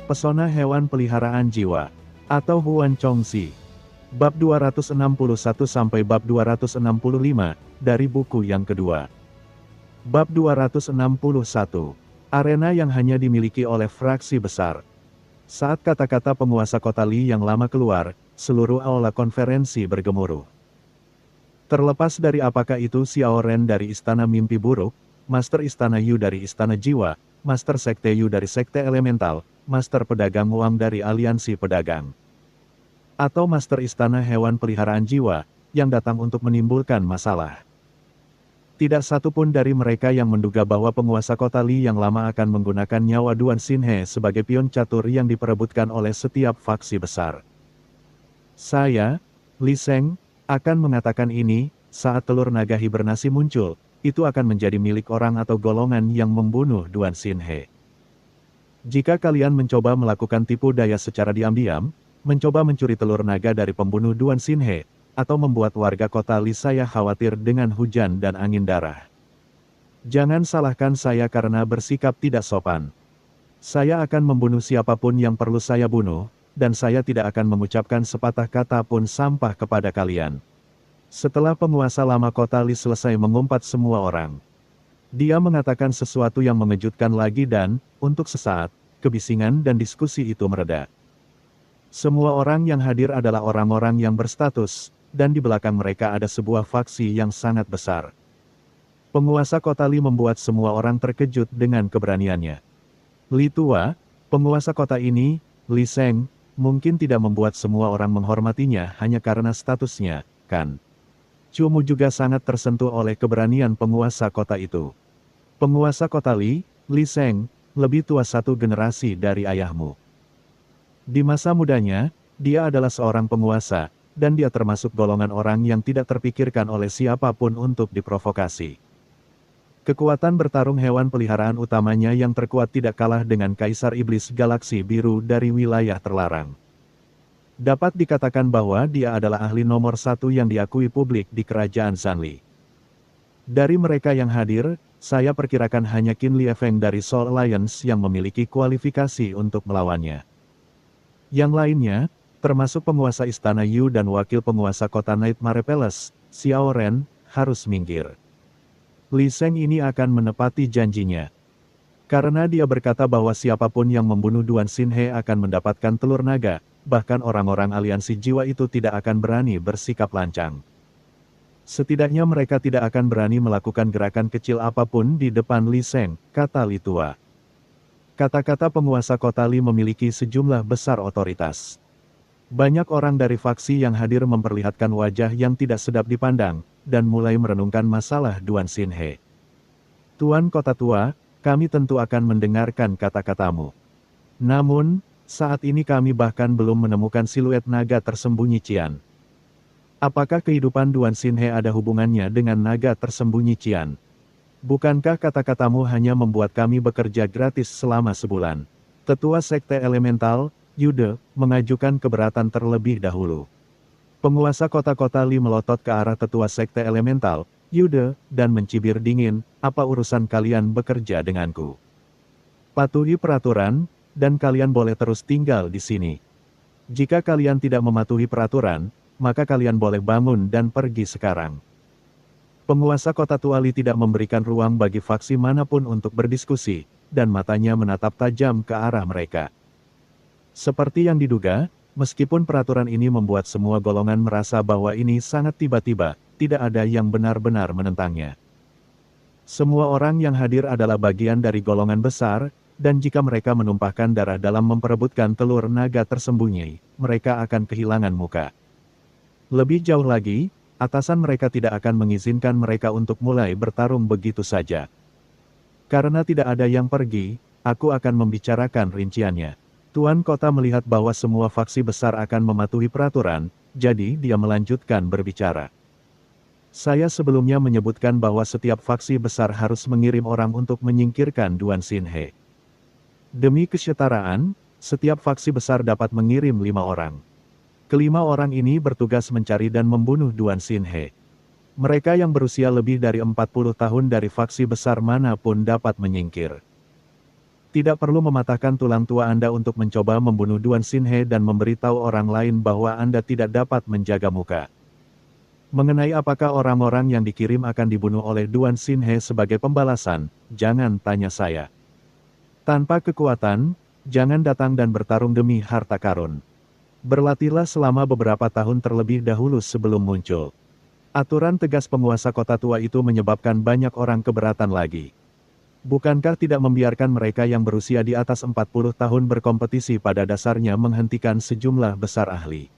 Pesona Hewan Peliharaan Jiwa, atau Huan Chongxi. Bab 261 sampai bab 265, dari buku yang kedua. Bab 261. Arena yang hanya dimiliki oleh fraksi besar. Saat kata-kata penguasa kota Li yang lama keluar, seluruh aula konferensi bergemuruh. Terlepas dari apakah itu Xiao Ren dari Istana Mimpi Buruk, Master Istana Yu dari Istana Jiwa, Master Sekte Yu dari Sekte Elemental, Master Pedagang Wang dari Aliansi Pedagang, atau Master Istana Hewan Peliharaan Jiwa, yang datang untuk menimbulkan masalah. Tidak satu pun dari mereka yang menduga bahwa penguasa kota Li yang lama akan menggunakan nyawa Duan Xinhe sebagai pion catur yang diperebutkan oleh setiap faksi besar. Saya, Li Sheng, akan mengatakan ini, saat telur naga hibernasi muncul, itu akan menjadi milik orang atau golongan yang membunuh Duan Xinhe. Jika kalian mencoba melakukan tipu daya secara diam-diam, mencoba mencuri telur naga dari pembunuh Duan Xinhe, atau membuat warga kota Li saya khawatir dengan hujan dan angin darah, jangan salahkan saya karena bersikap tidak sopan. Saya akan membunuh siapapun yang perlu saya bunuh, dan saya tidak akan mengucapkan sepatah kata pun sampah kepada kalian. Setelah penguasa lama kota Li selesai mengumpat semua orang, dia mengatakan sesuatu yang mengejutkan lagi dan, untuk sesaat, kebisingan dan diskusi itu mereda. Semua orang yang hadir adalah orang-orang yang berstatus, dan di belakang mereka ada sebuah faksi yang sangat besar. Penguasa kota Li membuat semua orang terkejut dengan keberaniannya. Li Tua, penguasa kota ini, Li Sheng, mungkin tidak membuat semua orang menghormatinya hanya karena statusnya, kan? Cumu juga sangat tersentuh oleh keberanian penguasa kota itu. Penguasa kota Li, Li Sheng, lebih tua satu generasi dari ayahmu. Di masa mudanya, dia adalah seorang penguasa, dan dia termasuk golongan orang yang tidak terpikirkan oleh siapapun untuk diprovokasi. Kekuatan bertarung hewan peliharaan utamanya yang terkuat tidak kalah dengan Kaisar Iblis Galaksi Biru dari wilayah terlarang. Dapat dikatakan bahwa dia adalah ahli nomor satu yang diakui publik di kerajaan Zanli. Dari mereka yang hadir, saya perkirakan hanya Qin Liefeng dari Soul Alliance yang memiliki kualifikasi untuk melawannya. Yang lainnya, termasuk penguasa Istana Yu dan wakil penguasa kota Nightmare Palace, Xiao Ren, harus minggir. Li Sheng ini akan menepati janjinya. Karena dia berkata bahwa siapapun yang membunuh Duan Xinhe akan mendapatkan telur naga, bahkan orang-orang aliansi jiwa itu tidak akan berani bersikap lancang. Setidaknya mereka tidak akan berani melakukan gerakan kecil apapun di depan Li Sheng, kata Li Tua. Kata-kata penguasa kota Li memiliki sejumlah besar otoritas. Banyak orang dari faksi yang hadir memperlihatkan wajah yang tidak sedap dipandang, dan mulai merenungkan masalah Duan Xinhe. Tuan Kota Tua, kami tentu akan mendengarkan kata-katamu. Namun, saat ini kami bahkan belum menemukan siluet naga tersembunyi Qian. Apakah kehidupan Duan Xinhe ada hubungannya dengan naga tersembunyi Qian? Bukankah kata-katamu hanya membuat kami bekerja gratis selama sebulan? Tetua Sekte Elemental, Yude, mengajukan keberatan terlebih dahulu. Penguasa kota-kota Li melotot ke arah tetua Sekte Elemental, Yude, dan mencibir dingin, apa urusan kalian bekerja denganku? Patuhi peraturan, dan kalian boleh terus tinggal di sini. Jika kalian tidak mematuhi peraturan, maka kalian boleh bangun dan pergi sekarang. Penguasa kota tua Li tidak memberikan ruang bagi faksi manapun untuk berdiskusi, dan matanya menatap tajam ke arah mereka. Seperti yang diduga, meskipun peraturan ini membuat semua golongan merasa bahwa ini sangat tiba-tiba, tidak ada yang benar-benar menentangnya. Semua orang yang hadir adalah bagian dari golongan besar, dan jika mereka menumpahkan darah dalam memperebutkan telur naga tersembunyi, mereka akan kehilangan muka. Lebih jauh lagi, atasan mereka tidak akan mengizinkan mereka untuk mulai bertarung begitu saja. Karena tidak ada yang pergi, aku akan membicarakan rinciannya. Tuan kota melihat bahwa semua faksi besar akan mematuhi peraturan, jadi dia melanjutkan berbicara. Saya sebelumnya menyebutkan bahwa setiap faksi besar harus mengirim orang untuk menyingkirkan Duan Xinhe. Demi kesetaraan, setiap faksi besar dapat mengirim 5 orang. Kelima orang ini bertugas mencari dan membunuh Duan Xinhe. Mereka yang berusia lebih dari 40 tahun dari faksi besar manapun dapat menyingkir. Tidak perlu mematahkan tulang tua Anda untuk mencoba membunuh Duan Xinhe dan memberitahu orang lain bahwa Anda tidak dapat menjaga muka. Mengenai apakah orang-orang yang dikirim akan dibunuh oleh Duan Xinhe sebagai pembalasan, jangan tanya saya. Tanpa kekuatan, jangan datang dan bertarung demi harta karun. Berlatihlah selama beberapa tahun terlebih dahulu sebelum muncul. Aturan tegas penguasa kota tua itu menyebabkan banyak orang keberatan lagi. Bukankah tidak membiarkan mereka yang berusia di atas 40 tahun berkompetisi pada dasarnya menghentikan sejumlah besar ahli?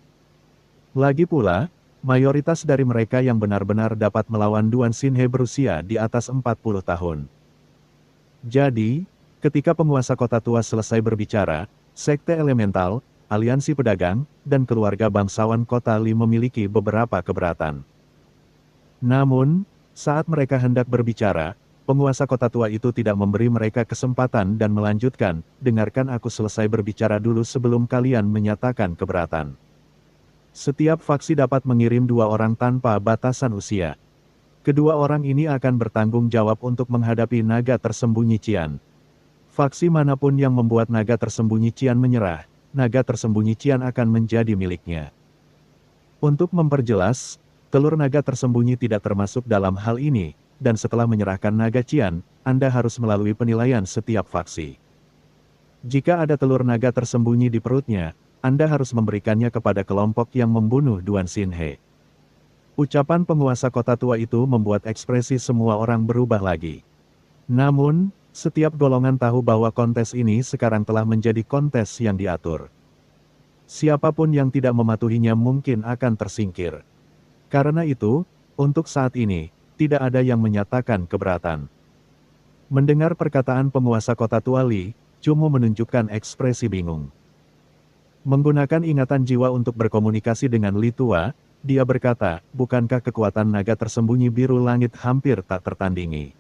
Lagi pula, mayoritas dari mereka yang benar-benar dapat melawan Duan Xinhe berusia di atas 40 tahun. Jadi, ketika penguasa kota tua selesai berbicara, Sekte Elemental, Aliansi Pedagang, dan keluarga bangsawan kota Li memiliki beberapa keberatan. Namun, saat mereka hendak berbicara, penguasa kota tua itu tidak memberi mereka kesempatan dan melanjutkan, dengarkan aku selesai berbicara dulu sebelum kalian menyatakan keberatan. Setiap faksi dapat mengirim 2 orang tanpa batasan usia. Kedua orang ini akan bertanggung jawab untuk menghadapi naga tersembunyi Qian. Faksi manapun yang membuat naga tersembunyi Qian menyerah, naga tersembunyi Qian akan menjadi miliknya. Untuk memperjelas, telur naga tersembunyi tidak termasuk dalam hal ini, dan setelah menyerahkan naga Qian, Anda harus melalui penilaian setiap faksi. Jika ada telur naga tersembunyi di perutnya, Anda harus memberikannya kepada kelompok yang membunuh Duan Xinhe. Ucapan penguasa kota tua itu membuat ekspresi semua orang berubah lagi. Namun, setiap golongan tahu bahwa kontes ini sekarang telah menjadi kontes yang diatur. Siapapun yang tidak mematuhinya mungkin akan tersingkir. Karena itu, untuk saat ini, tidak ada yang menyatakan keberatan. Mendengar perkataan penguasa kota tua Li, Cumu menunjukkan ekspresi bingung. Menggunakan ingatan jiwa untuk berkomunikasi dengan Li tua, dia berkata, bukankah kekuatan naga tersembunyi biru langit hampir tak tertandingi?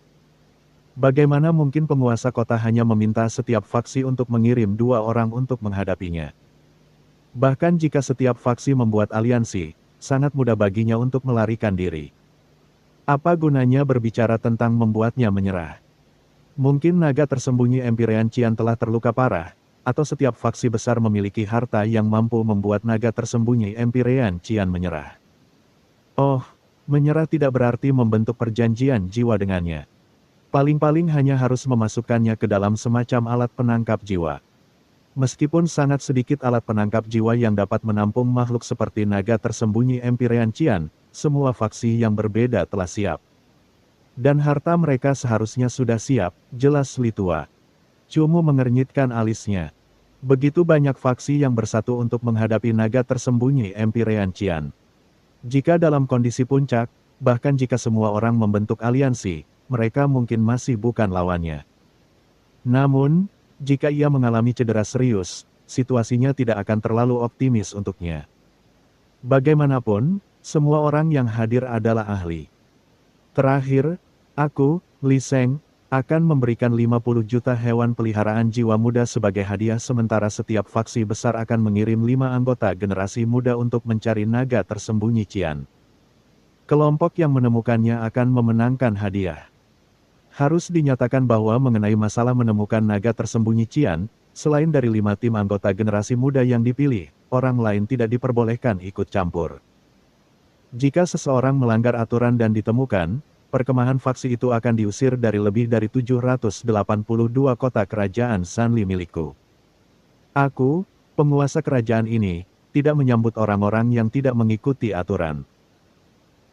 Bagaimana mungkin penguasa kota hanya meminta setiap faksi untuk mengirim 2 orang untuk menghadapinya? Bahkan jika setiap faksi membuat aliansi, sangat mudah baginya untuk melarikan diri. Apa gunanya berbicara tentang membuatnya menyerah? Mungkin naga tersembunyi Empyrean Qian telah terluka parah, atau setiap faksi besar memiliki harta yang mampu membuat naga tersembunyi Empyrean Qian menyerah. Oh, menyerah tidak berarti membentuk perjanjian jiwa dengannya. Paling-paling hanya harus memasukkannya ke dalam semacam alat penangkap jiwa. Meskipun sangat sedikit alat penangkap jiwa yang dapat menampung makhluk seperti naga tersembunyi Empyrean Qian, semua faksi yang berbeda telah siap. Dan harta mereka seharusnya sudah siap, jelas Li tua. Cumu mengernyitkan alisnya. Begitu banyak faksi yang bersatu untuk menghadapi naga tersembunyi Empyrean Qian. Jika dalam kondisi puncak, bahkan jika semua orang membentuk aliansi, mereka mungkin masih bukan lawannya. Namun, jika ia mengalami cedera serius, situasinya tidak akan terlalu optimis untuknya. Bagaimanapun, semua orang yang hadir adalah ahli. Terakhir, aku, Li Sheng, akan memberikan 50 juta hewan peliharaan jiwa muda sebagai hadiah sementara setiap faksi besar akan mengirim 5 anggota generasi muda untuk mencari naga tersembunyi Qian. Kelompok yang menemukannya akan memenangkan hadiah. Harus dinyatakan bahwa mengenai masalah menemukan naga tersembunyi Qian, selain dari 5 tim anggota generasi muda yang dipilih, orang lain tidak diperbolehkan ikut campur. Jika seseorang melanggar aturan dan ditemukan, perkemahan faksi itu akan diusir dari lebih dari 782 kota kerajaan Sanli milikku. Aku, penguasa kerajaan ini, tidak menyambut orang-orang yang tidak mengikuti aturan.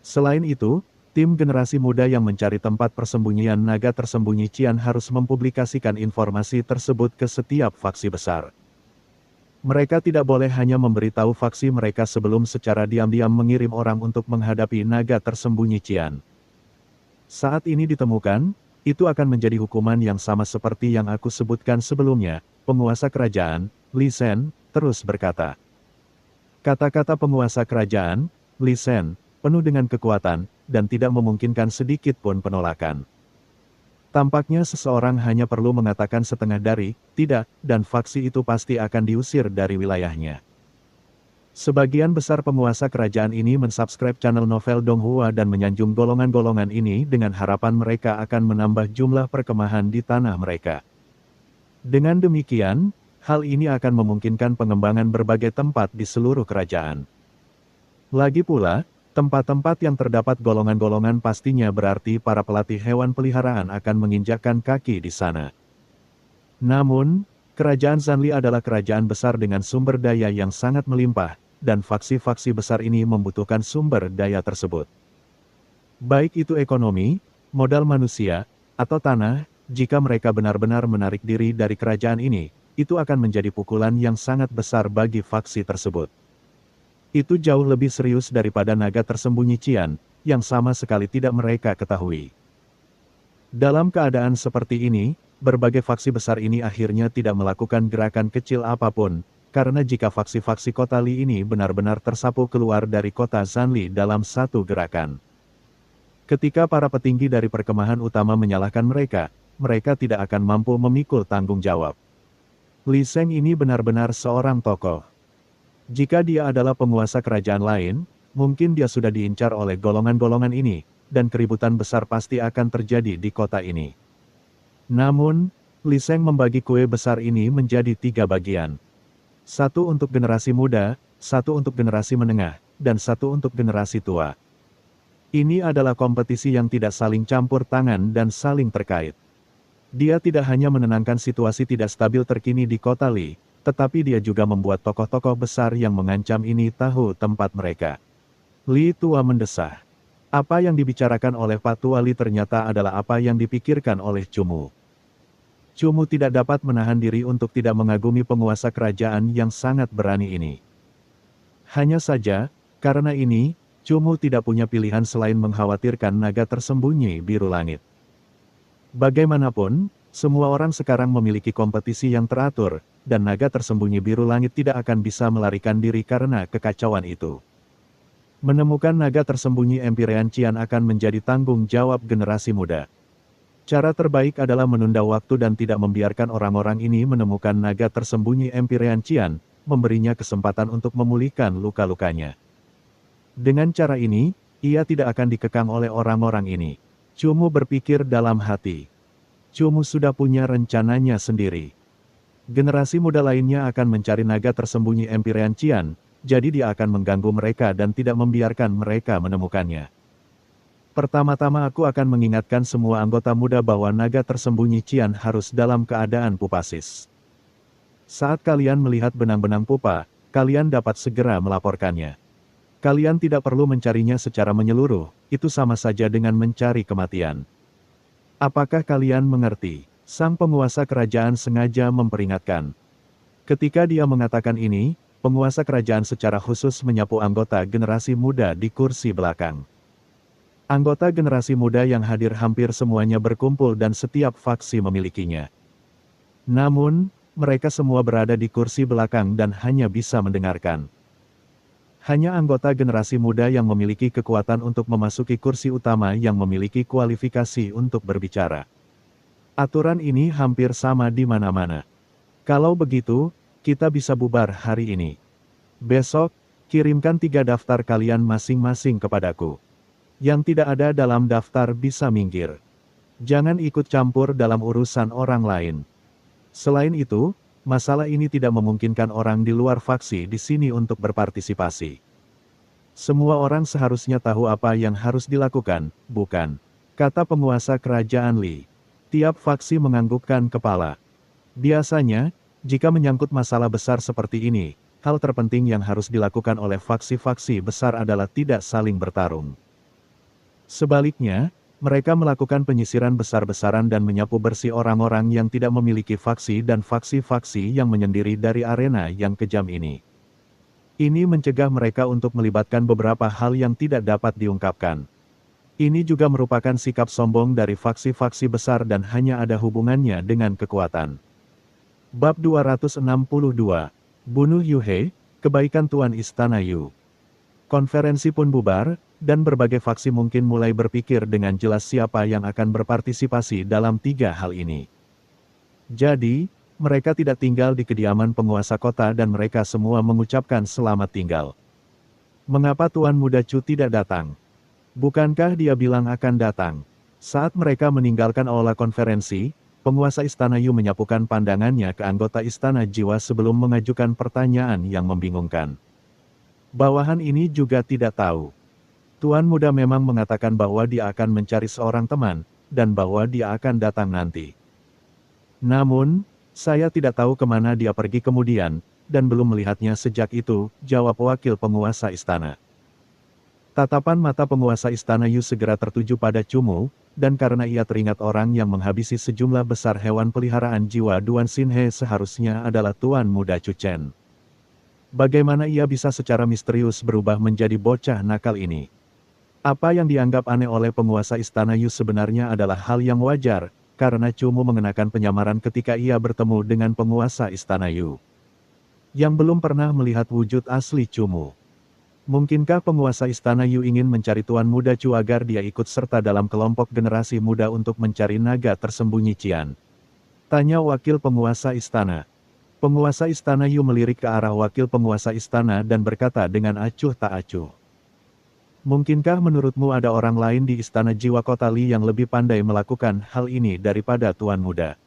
Selain itu, tim generasi muda yang mencari tempat persembunyian naga tersembunyi Qian harus mempublikasikan informasi tersebut ke setiap faksi besar. Mereka tidak boleh hanya memberitahu faksi mereka sebelum secara diam-diam mengirim orang untuk menghadapi naga tersembunyi Qian. Saat ini ditemukan, itu akan menjadi hukuman yang sama seperti yang aku sebutkan sebelumnya, penguasa kerajaan, Li Shen, terus berkata. Kata-kata penguasa kerajaan, Li Shen, penuh dengan kekuatan, dan tidak memungkinkan sedikit pun penolakan. Tampaknya seseorang hanya perlu mengatakan setengah dari, tidak, dan faksi itu pasti akan diusir dari wilayahnya. Sebagian besar penguasa kerajaan ini mensubscribe channel novel Donghua dan menyanjung golongan-golongan ini dengan harapan mereka akan menambah jumlah perkemahan di tanah mereka. Dengan demikian, hal ini akan memungkinkan pengembangan berbagai tempat di seluruh kerajaan. Lagi pula, tempat-tempat yang terdapat golongan-golongan pastinya berarti para pelatih hewan peliharaan akan menginjakkan kaki di sana. Namun, kerajaan Zanli adalah kerajaan besar dengan sumber daya yang sangat melimpah, dan faksi-faksi besar ini membutuhkan sumber daya tersebut. Baik itu ekonomi, modal manusia, atau tanah, jika mereka benar-benar menarik diri dari kerajaan ini, itu akan menjadi pukulan yang sangat besar bagi faksi tersebut. Itu jauh lebih serius daripada naga tersembunyi Qian, yang sama sekali tidak mereka ketahui. Dalam keadaan seperti ini, berbagai faksi besar ini akhirnya tidak melakukan gerakan kecil apapun, karena jika faksi-faksi kota Li ini benar-benar tersapu keluar dari kota Zanli dalam satu gerakan. Ketika para petinggi dari perkemahan utama menyalahkan mereka, mereka tidak akan mampu memikul tanggung jawab. Li Sheng ini benar-benar seorang tokoh. Jika dia adalah penguasa kerajaan lain, mungkin dia sudah diincar oleh golongan-golongan ini, dan keributan besar pasti akan terjadi di kota ini. Namun, Li Sheng membagi kue besar ini menjadi 3 bagian. Satu untuk generasi muda, satu untuk generasi menengah, dan satu untuk generasi tua. Ini adalah kompetisi yang tidak saling campur tangan dan saling terkait. Dia tidak hanya menenangkan situasi tidak stabil terkini di kota Li, tetapi dia juga membuat tokoh-tokoh besar yang mengancam ini tahu tempat mereka. Li Tua mendesah. Apa yang dibicarakan oleh Pak Tua Li ternyata adalah apa yang dipikirkan oleh Cumu. Cumu tidak dapat menahan diri untuk tidak mengagumi penguasa kerajaan yang sangat berani ini. Hanya saja, karena ini, Cumu tidak punya pilihan selain mengkhawatirkan naga tersembunyi biru langit. Bagaimanapun, semua orang sekarang memiliki kompetisi yang teratur, dan naga tersembunyi biru langit tidak akan bisa melarikan diri karena kekacauan itu. Menemukan naga tersembunyi Empyrean Qian akan menjadi tanggung jawab generasi muda. Cara terbaik adalah menunda waktu dan tidak membiarkan orang-orang ini menemukan naga tersembunyi Empyrean Qian, memberinya kesempatan untuk memulihkan luka-lukanya. Dengan cara ini, ia tidak akan dikekang oleh orang-orang ini. Cumu berpikir dalam hati. Cumu sudah punya rencananya sendiri. Generasi muda lainnya akan mencari naga tersembunyi Empyrean Qian, jadi dia akan mengganggu mereka dan tidak membiarkan mereka menemukannya. Pertama-tama aku akan mengingatkan semua anggota muda bahwa naga tersembunyi Qian harus dalam keadaan pupasis. Saat kalian melihat benang-benang pupa, kalian dapat segera melaporkannya. Kalian tidak perlu mencarinya secara menyeluruh, itu sama saja dengan mencari kematian. Apakah kalian mengerti? Sang penguasa kerajaan sengaja memperingatkan. Ketika dia mengatakan ini, penguasa kerajaan secara khusus menyapu anggota generasi muda di kursi belakang. Anggota generasi muda yang hadir hampir semuanya berkumpul dan setiap faksi memilikinya. Namun, mereka semua berada di kursi belakang dan hanya bisa mendengarkan. Hanya anggota generasi muda yang memiliki kekuatan untuk memasuki kursi utama yang memiliki kualifikasi untuk berbicara. Aturan ini hampir sama di mana-mana. Kalau begitu, kita bisa bubar hari ini. Besok, kirimkan 3 daftar kalian masing-masing kepadaku. Yang tidak ada dalam daftar bisa minggir. Jangan ikut campur dalam urusan orang lain. Selain itu, masalah ini tidak memungkinkan orang di luar faksi di sini untuk berpartisipasi. Semua orang seharusnya tahu apa yang harus dilakukan, bukan? Kata penguasa kerajaan Li. Tiap faksi menganggukkan kepala. Biasanya, jika menyangkut masalah besar seperti ini, hal terpenting yang harus dilakukan oleh faksi-faksi besar adalah tidak saling bertarung. Sebaliknya, mereka melakukan penyisiran besar-besaran dan menyapu bersih orang-orang yang tidak memiliki faksi dan faksi-faksi yang menyendiri dari arena yang kejam ini. Ini mencegah mereka untuk melibatkan beberapa hal yang tidak dapat diungkapkan. Ini juga merupakan sikap sombong dari faksi-faksi besar dan hanya ada hubungannya dengan kekuatan. Bab 262. Bunuh Yu He, Kebaikan Tuan Istana Yu. Konferensi pun bubar, dan berbagai faksi mungkin mulai berpikir dengan jelas siapa yang akan berpartisipasi dalam 3 hal ini. Jadi, mereka tidak tinggal di kediaman penguasa kota dan mereka semua mengucapkan selamat tinggal. Mengapa Tuan Muda Chu tidak datang? Bukankah dia bilang akan datang? Saat mereka meninggalkan aula konferensi, Penguasa Istana Yu menyapukan pandangannya ke anggota Istana Jiwa sebelum mengajukan pertanyaan yang membingungkan. Bawahan ini juga tidak tahu. Tuan Muda memang mengatakan bahwa dia akan mencari seorang teman, dan bahwa dia akan datang nanti. Namun, saya tidak tahu kemana dia pergi kemudian, dan belum melihatnya sejak itu, jawab wakil penguasa istana. Tatapan mata penguasa istana Yu segera tertuju pada Cumu, dan karena ia teringat orang yang menghabisi sejumlah besar hewan peliharaan jiwa Duan Xinhe seharusnya adalah Tuan Muda Chu Chen. Bagaimana ia bisa secara misterius berubah menjadi bocah nakal ini? Apa yang dianggap aneh oleh penguasa istana Yu sebenarnya adalah hal yang wajar, karena Cumu mengenakan penyamaran ketika ia bertemu dengan penguasa istana Yu, yang belum pernah melihat wujud asli Cumu. Mungkinkah penguasa istana Yu ingin mencari Tuan Muda Chu agar dia ikut serta dalam kelompok generasi muda untuk mencari naga tersembunyi Cian? Tanya wakil penguasa istana. Penguasa istana Yu melirik ke arah wakil penguasa istana dan berkata dengan acuh tak acuh. Mungkinkah menurutmu ada orang lain di istana jiwa Kota Li yang lebih pandai melakukan hal ini daripada Tuan Muda?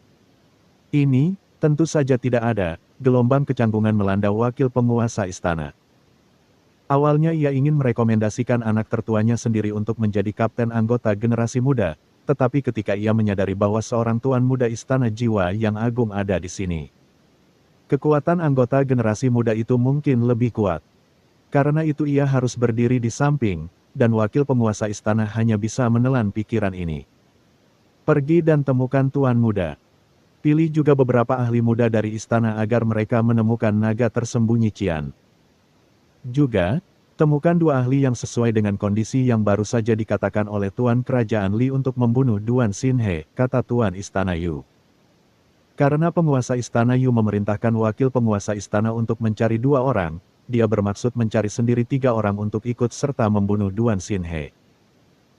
Ini, tentu saja tidak ada, gelombang kecanggungan melanda wakil penguasa istana. Awalnya ia ingin merekomendasikan anak tertuanya sendiri untuk menjadi kapten anggota generasi muda, tetapi ketika ia menyadari bahwa seorang Tuan Muda Istana Jiwa yang agung ada di sini, kekuatan anggota generasi muda itu mungkin lebih kuat. Karena itu ia harus berdiri di samping, dan wakil penguasa istana hanya bisa menelan pikiran ini. Pergi dan temukan Tuan Muda. Pilih juga beberapa ahli muda dari istana agar mereka menemukan naga tersembunyi Cian. Juga, temukan dua ahli yang sesuai dengan kondisi yang baru saja dikatakan oleh Tuan Kerajaan Li untuk membunuh Duan Xinhe, kata Tuan Istana Yu. Karena penguasa Istana Yu memerintahkan wakil penguasa istana untuk mencari dua orang, dia bermaksud mencari sendiri tiga orang untuk ikut serta membunuh Duan Xinhe.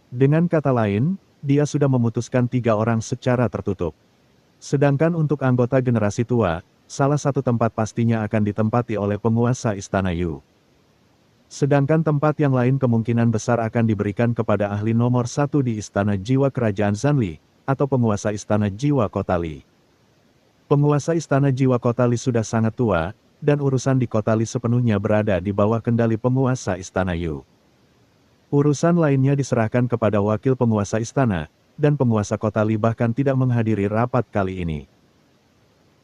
Dengan kata lain, dia sudah memutuskan tiga orang secara tertutup. Sedangkan untuk anggota generasi tua, salah satu tempat pastinya akan ditempati oleh penguasa Istana Yu. Sedangkan tempat yang lain kemungkinan besar akan diberikan kepada ahli nomor satu di Istana Jiwa Kerajaan Zanli, atau penguasa Istana Jiwa Kota Li. Penguasa Istana Jiwa Kota Li sudah sangat tua, dan urusan di Kota Li sepenuhnya berada di bawah kendali penguasa Istana Yu. Urusan lainnya diserahkan kepada wakil penguasa istana, dan penguasa Kota Li bahkan tidak menghadiri rapat kali ini.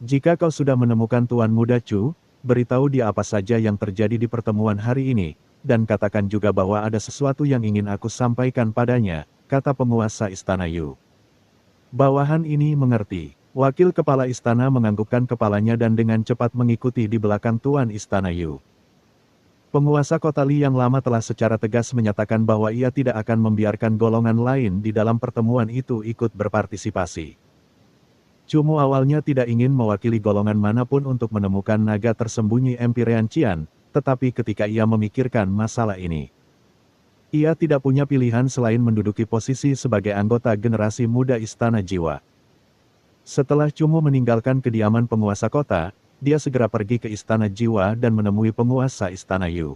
Jika kau sudah menemukan Tuan Muda Chu, beritahu dia apa saja yang terjadi di pertemuan hari ini, dan katakan juga bahwa ada sesuatu yang ingin aku sampaikan padanya, kata penguasa Istana Yu. Bawahan ini mengerti. Wakil kepala istana menganggukkan kepalanya dan dengan cepat mengikuti di belakang Tuan Istana Yu. Penguasa Kota Li yang lama telah secara tegas menyatakan bahwa ia tidak akan membiarkan golongan lain di dalam pertemuan itu ikut berpartisipasi. Cumu awalnya tidak ingin mewakili golongan manapun untuk menemukan naga tersembunyi Empyrean Cian, tetapi ketika ia memikirkan masalah ini, ia tidak punya pilihan selain menduduki posisi sebagai anggota generasi muda Istana Jiwa. Setelah Cumu meninggalkan kediaman penguasa kota, dia segera pergi ke Istana Jiwa dan menemui penguasa Istana Yu.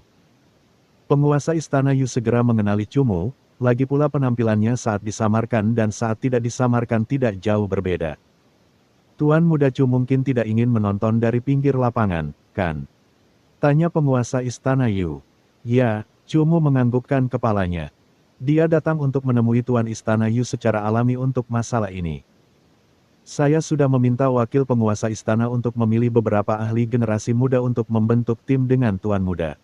Penguasa Istana Yu segera mengenali Cumu, lagi pula penampilannya saat disamarkan dan saat tidak disamarkan tidak jauh berbeda. Tuan Muda Chu mungkin tidak ingin menonton dari pinggir lapangan, kan? Tanya penguasa Istana Yu. Ya, Cumu menganggukkan kepalanya. Dia datang untuk menemui Tuan Istana Yu secara alami untuk masalah ini. Saya sudah meminta wakil penguasa istana untuk memilih beberapa ahli generasi muda untuk membentuk tim dengan Tuan Muda.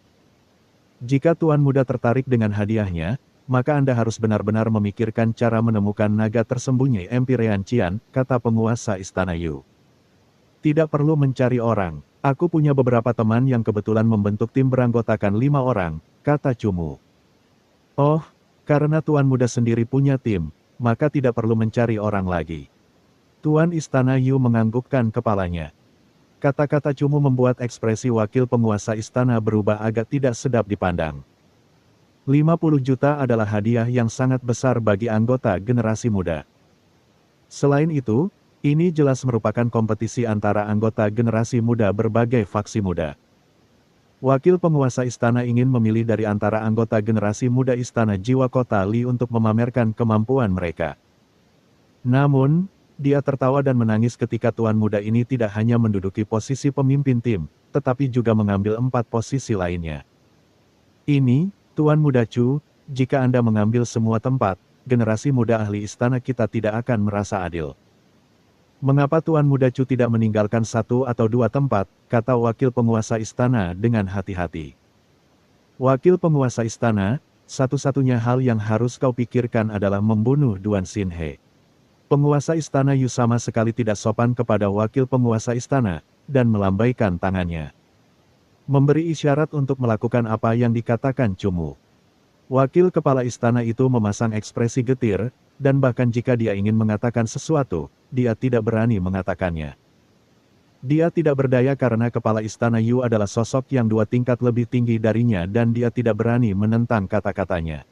Jika Tuan Muda tertarik dengan hadiahnya, maka Anda harus benar-benar memikirkan cara menemukan naga tersembunyi Empyrean Cian, kata penguasa Istana Yu. Tidak perlu mencari orang, aku punya beberapa teman yang kebetulan membentuk tim beranggotakan 5 orang, kata Cumu. Oh, karena Tuan Muda sendiri punya tim, maka tidak perlu mencari orang lagi. Tuan Istana Yu menganggukkan kepalanya. Kata-kata Cumu membuat ekspresi wakil penguasa istana berubah agak tidak sedap dipandang. 50 juta adalah hadiah yang sangat besar bagi anggota generasi muda. Selain itu, ini jelas merupakan kompetisi antara anggota generasi muda berbagai faksi muda. Wakil penguasa istana ingin memilih dari antara anggota generasi muda Istana Jiwa Kota Li untuk memamerkan kemampuan mereka. Namun, Dia tertawa dan menangis ketika tuan muda ini tidak hanya menduduki posisi pemimpin tim, tetapi juga mengambil 4 posisi lainnya. Ini, Tuan Muda Chu, jika Anda mengambil semua tempat, generasi muda ahli istana kita tidak akan merasa adil. Mengapa Tuan Muda Chu tidak meninggalkan 1 atau 2 tempat, kata wakil penguasa istana dengan hati-hati. Wakil penguasa istana, satu-satunya hal yang harus kau pikirkan adalah membunuh Duan Xinhe. Penguasa istana Yu sama sekali tidak sopan kepada wakil penguasa istana, dan melambaikan tangannya. Memberi isyarat untuk melakukan apa yang dikatakan Cumu. Wakil kepala istana itu memasang ekspresi getir, dan bahkan jika dia ingin mengatakan sesuatu, dia tidak berani mengatakannya. Dia tidak berdaya karena kepala istana Yu adalah sosok yang 2 tingkat lebih tinggi darinya dan dia tidak berani menentang kata-katanya.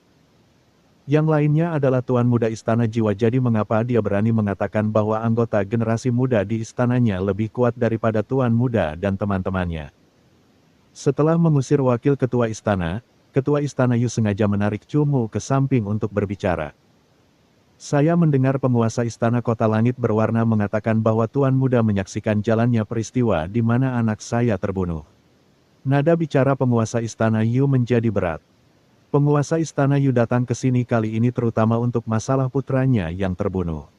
Yang lainnya adalah Tuan Muda Istana Jiwa, jadi mengapa dia berani mengatakan bahwa anggota generasi muda di istananya lebih kuat daripada Tuan Muda dan teman-temannya. Setelah mengusir wakil ketua istana Yu sengaja menarik Cumu ke samping untuk berbicara. Saya mendengar penguasa istana Kota Langit Berwarna mengatakan bahwa Tuan Muda menyaksikan jalannya peristiwa di mana anak saya terbunuh. Nada bicara penguasa istana Yu menjadi berat. Penguasa istana Yu datang ke sini kali ini terutama untuk masalah putranya yang terbunuh.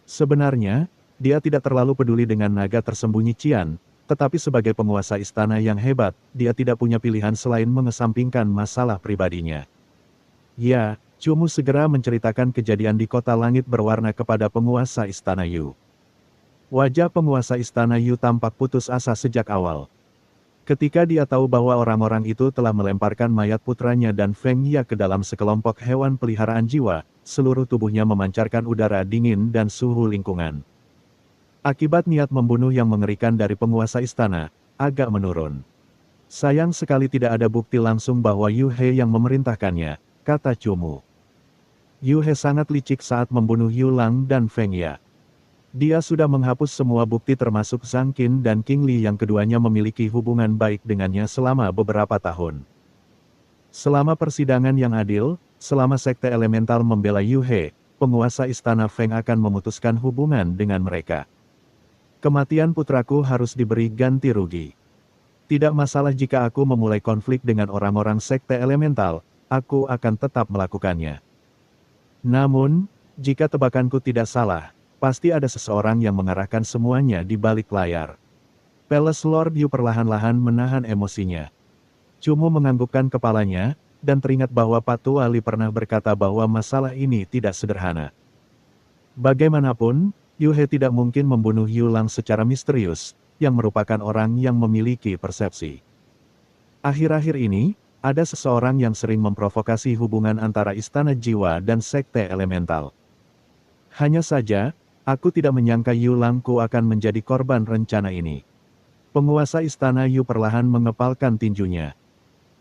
Sebenarnya, dia tidak terlalu peduli dengan naga tersembunyi Qian, tetapi sebagai penguasa istana yang hebat, dia tidak punya pilihan selain mengesampingkan masalah pribadinya. Ya, Cumu segera menceritakan kejadian di Kota Langit Berwarna kepada penguasa istana Yu. Wajah penguasa istana Yu tampak putus asa sejak awal. Ketika dia tahu bahwa orang-orang itu telah melemparkan mayat putranya dan Feng Ye ke dalam sekelompok hewan peliharaan jiwa, seluruh tubuhnya memancarkan udara dingin dan suhu lingkungan. Akibat niat membunuh yang mengerikan dari penguasa istana, agak menurun. Sayang sekali tidak ada bukti langsung bahwa Yu He yang memerintahkannya, kata Cumu. Yu He sangat licik saat membunuh Yu Lang dan Feng Ye. Dia sudah menghapus semua bukti termasuk Zhang Qin dan King Li yang keduanya memiliki hubungan baik dengannya selama beberapa tahun. Selama persidangan yang adil, selama sekte elemental membela Yu He, penguasa istana Feng akan memutuskan hubungan dengan mereka. Kematian putraku harus diberi ganti rugi. Tidak masalah jika aku memulai konflik dengan orang-orang sekte elemental, aku akan tetap melakukannya. Namun, jika tebakanku tidak salah, pasti ada seseorang yang mengarahkan semuanya di balik layar. Palace Lord Yu perlahan-lahan menahan emosinya. Cumu menganggukkan kepalanya, dan teringat bahwa Patu Ali pernah berkata bahwa masalah ini tidak sederhana. Bagaimanapun, Yu He tidak mungkin membunuh Yu Lang secara misterius, yang merupakan orang yang memiliki persepsi. Akhir-akhir ini, ada seseorang yang sering memprovokasi hubungan antara istana jiwa dan sekte elemental. Hanya saja, aku tidak menyangka Yu Langku akan menjadi korban rencana ini. Penguasa istana Yu perlahan mengepalkan tinjunya.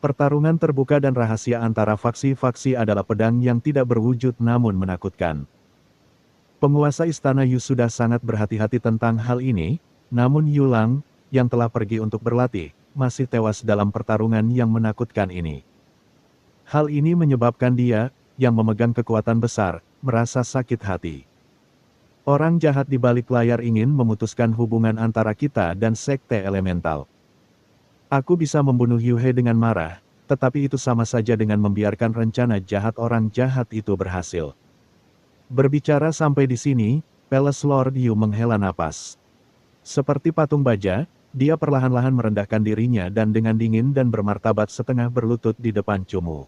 Pertarungan terbuka dan rahasia antara faksi-faksi adalah pedang yang tidak berwujud namun menakutkan. Penguasa istana Yu sudah sangat berhati-hati tentang hal ini, namun Yu Lang, yang telah pergi untuk berlatih, masih tewas dalam pertarungan yang menakutkan ini. Hal ini menyebabkan dia, yang memegang kekuatan besar, merasa sakit hati. Orang jahat di balik layar ingin memutuskan hubungan antara kita dan sekte elemental. Aku bisa membunuh Yu He dengan marah, tetapi itu sama saja dengan membiarkan rencana jahat orang jahat itu berhasil. Berbicara sampai di sini, Palace Lord Yu menghela napas. Seperti patung baja, dia perlahan-lahan merendahkan dirinya dan dengan dingin dan bermartabat setengah berlutut di depan Cumu.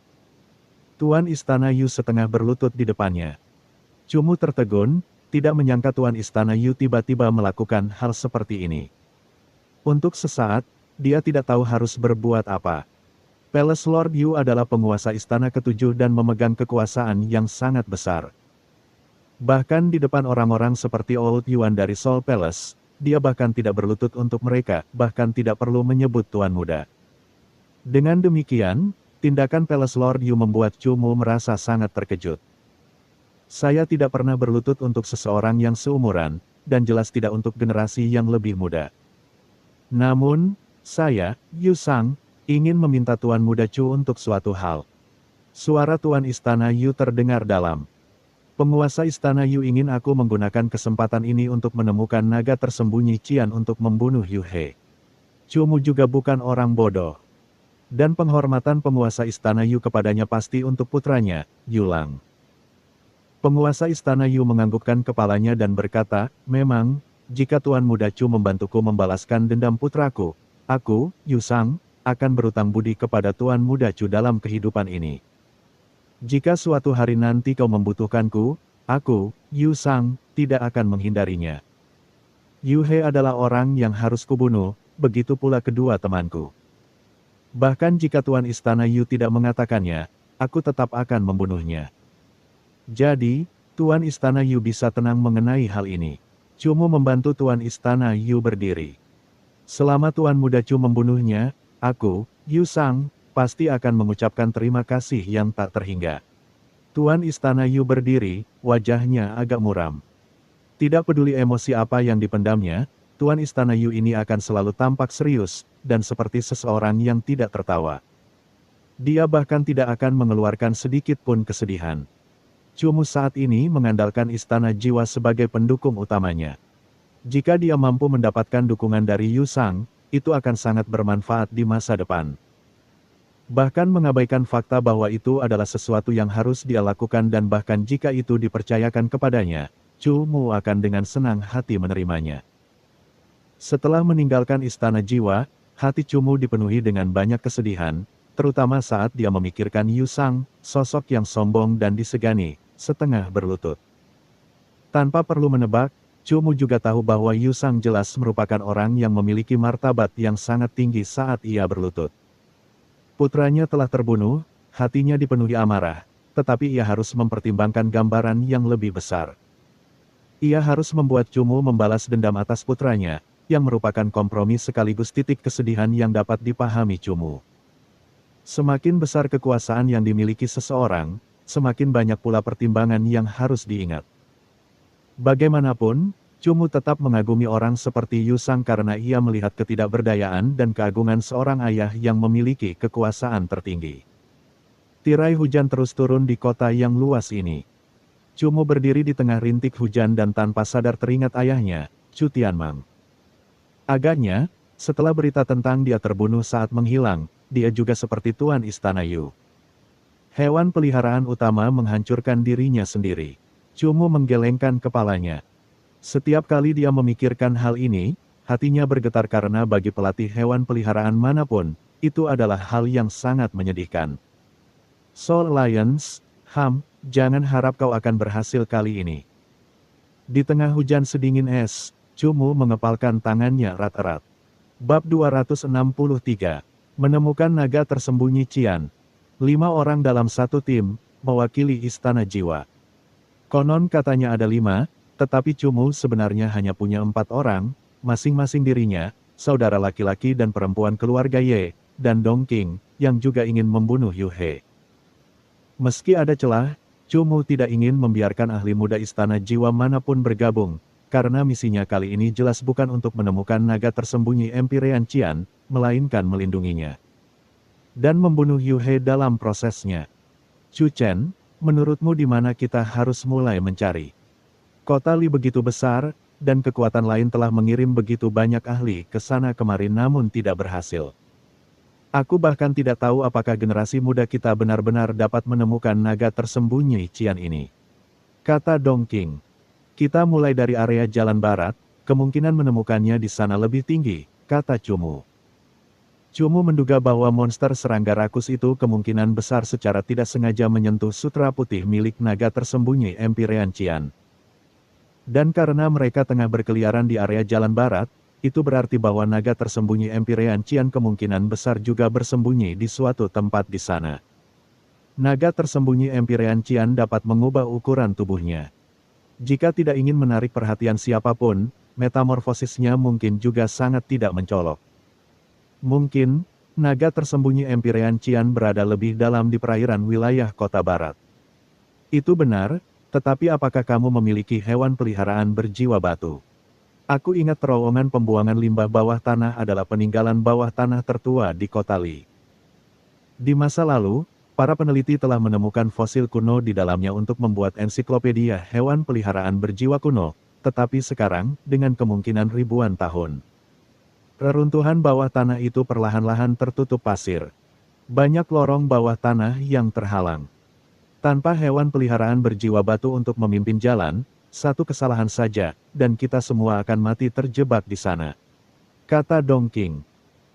Tuan Istana Yu setengah berlutut di depannya. Cumu tertegun, tidak menyangka Tuan Istana Yu tiba-tiba melakukan hal seperti ini. Untuk sesaat, dia tidak tahu harus berbuat apa. Palace Lord Yu adalah penguasa istana ketujuh dan memegang kekuasaan yang sangat besar. Bahkan di depan orang-orang seperti Old Yuan dari Soul Palace, dia bahkan tidak berlutut untuk mereka, bahkan tidak perlu menyebut Tuan Muda. Dengan demikian, tindakan Palace Lord Yu membuat Cumu merasa sangat terkejut. Saya tidak pernah berlutut untuk seseorang yang seumuran, dan jelas tidak untuk generasi yang lebih muda. Namun, saya, Yu Sang, ingin meminta Tuan Muda Chu untuk suatu hal. Suara Tuan Istana Yu terdengar dalam. Penguasa Istana Yu ingin aku menggunakan kesempatan ini untuk menemukan naga tersembunyi Qian untuk membunuh Yu He. Cumu juga bukan orang bodoh. Dan penghormatan penguasa Istana Yu kepadanya pasti untuk putranya, Yulang. Penguasa Istana Yu menganggukkan kepalanya dan berkata, memang, jika Tuan Muda Chu membantuku membalaskan dendam putraku, aku, Yu Sang, akan berutang budi kepada Tuan Muda Chu dalam kehidupan ini. Jika suatu hari nanti kau membutuhkanku, aku, Yu Sang, tidak akan menghindarinya. Yu He adalah orang yang harus kubunuh, begitu pula kedua temanku. Bahkan jika Tuan Istana Yu tidak mengatakannya, aku tetap akan membunuhnya. Jadi, Tuan Istana Yu bisa tenang mengenai hal ini. Cumu membantu Tuan Istana Yu berdiri. Selama Tuan Muda Chu membunuhnya, aku, Yu Sang, pasti akan mengucapkan terima kasih yang tak terhingga. Tuan Istana Yu berdiri, wajahnya agak muram. Tidak peduli emosi apa yang dipendamnya, Tuan Istana Yu ini akan selalu tampak serius, dan seperti seseorang yang tidak tertawa. Dia bahkan tidak akan mengeluarkan sedikit pun kesedihan. Cumu saat ini mengandalkan Istana Jiwa sebagai pendukung utamanya. Jika dia mampu mendapatkan dukungan dari Yu Sang, itu akan sangat bermanfaat di masa depan. Bahkan mengabaikan fakta bahwa itu adalah sesuatu yang harus dia lakukan dan bahkan jika itu dipercayakan kepadanya, Cumu akan dengan senang hati menerimanya. Setelah meninggalkan Istana Jiwa, hati Cumu dipenuhi dengan banyak kesedihan, terutama saat dia memikirkan Yu Sang, sosok yang sombong dan disegani, setengah berlutut. Tanpa perlu menebak, Cumu juga tahu bahwa Yu Sang jelas merupakan orang yang memiliki martabat yang sangat tinggi saat ia berlutut. Putranya telah terbunuh, hatinya dipenuhi amarah, tetapi ia harus mempertimbangkan gambaran yang lebih besar. Ia harus membuat Cumu membalas dendam atas putranya, yang merupakan kompromi sekaligus titik kesedihan yang dapat dipahami Cumu. Semakin besar kekuasaan yang dimiliki seseorang, semakin banyak pula pertimbangan yang harus diingat. Bagaimanapun, Cumu tetap mengagumi orang seperti Yu Sang karena ia melihat ketidakberdayaan dan keagungan seorang ayah yang memiliki kekuasaan tertinggi. Tirai hujan terus turun di kota yang luas ini. Cumu berdiri di tengah rintik hujan dan tanpa sadar teringat ayahnya, Chu Tianmang. Agaknya, setelah berita tentang dia terbunuh saat menghilang, dia juga seperti Tuan Istana Yu. Hewan peliharaan utama menghancurkan dirinya sendiri. Cumu menggelengkan kepalanya. Setiap kali dia memikirkan hal ini, hatinya bergetar karena bagi pelatih hewan peliharaan manapun, itu adalah hal yang sangat menyedihkan. Soul Alliance, jangan harap kau akan berhasil kali ini. Di tengah hujan sedingin es, Cumu mengepalkan tangannya erat-erat. Bab 263, Menemukan Naga Tersembunyi Qian. 5 orang dalam satu tim, mewakili Istana Jiwa. Konon katanya ada 5, tetapi Cumu sebenarnya hanya punya 4 orang, masing-masing dirinya, saudara laki-laki dan perempuan keluarga Ye, dan Dong Qing, yang juga ingin membunuh Yu He. Meski ada celah, Cumu tidak ingin membiarkan ahli muda Istana Jiwa manapun bergabung, karena misinya kali ini jelas bukan untuk menemukan naga tersembunyi Empyrean Qian, melainkan melindunginya. Dan membunuh Yu He dalam prosesnya. Chu Chen, menurutmu di mana kita harus mulai mencari? Kota Li begitu besar, dan kekuatan lain telah mengirim begitu banyak ahli ke sana kemari namun tidak berhasil. Aku bahkan tidak tahu apakah generasi muda kita benar-benar dapat menemukan naga tersembunyi Qian ini. Kata Dong Qing. Kita mulai dari area jalan barat, kemungkinan menemukannya di sana lebih tinggi, kata Cumu. Cumu menduga bahwa monster serangga rakus itu kemungkinan besar secara tidak sengaja menyentuh sutra putih milik naga tersembunyi Empyrean Qian. Dan karena mereka tengah berkeliaran di area jalan barat, itu berarti bahwa naga tersembunyi Empyrean Qian kemungkinan besar juga bersembunyi di suatu tempat di sana. Naga tersembunyi Empyrean Qian dapat mengubah ukuran tubuhnya. Jika tidak ingin menarik perhatian siapapun, metamorfosisnya mungkin juga sangat tidak mencolok. Mungkin, naga tersembunyi Empyrean Qian berada lebih dalam di perairan wilayah kota barat. Itu benar. Tetapi apakah kamu memiliki hewan peliharaan berjiwa batu? Aku ingat terowongan pembuangan limbah bawah tanah adalah peninggalan bawah tanah tertua di kota Li. Di masa lalu, Para peneliti telah menemukan fosil kuno di dalamnya untuk membuat ensiklopedia hewan peliharaan berjiwa kuno, tetapi sekarang, dengan kemungkinan ribuan tahun. Reruntuhan bawah tanah itu perlahan-lahan tertutup pasir. Banyak lorong bawah tanah yang terhalang. Tanpa hewan peliharaan berjiwa batu untuk memimpin jalan, satu kesalahan saja, dan kita semua akan mati terjebak di sana. Kata Dong Qing.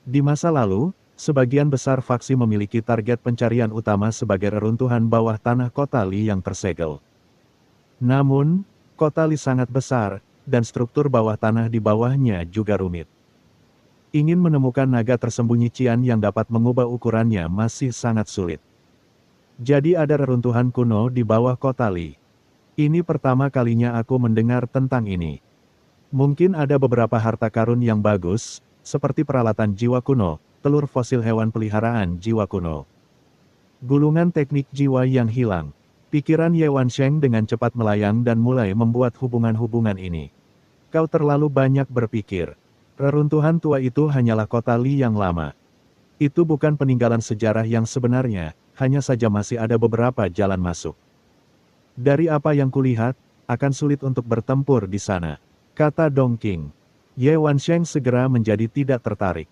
Di masa lalu, sebagian besar faksi memiliki target pencarian utama sebagai reruntuhan bawah tanah kota Li yang tersegel. Namun, kota Li sangat besar, dan struktur bawah tanah di bawahnya juga rumit. Ingin menemukan naga tersembunyi Qian yang dapat mengubah ukurannya masih sangat sulit. Jadi ada reruntuhan kuno di bawah kota Li. Ini pertama kalinya aku mendengar tentang ini. Mungkin ada beberapa harta karun yang bagus, seperti peralatan jiwa kuno, telur fosil hewan peliharaan jiwa kuno. Gulungan teknik jiwa yang hilang. Pikiran Ye Wansheng dengan cepat melayang dan mulai membuat hubungan-hubungan ini. Kau terlalu banyak berpikir. Reruntuhan tua itu hanyalah kota Li yang lama. Itu bukan peninggalan sejarah yang sebenarnya, hanya saja masih ada beberapa jalan masuk. Dari apa yang kulihat, akan sulit untuk bertempur di sana, kata Dong Qing. Ye Wansheng segera menjadi tidak tertarik.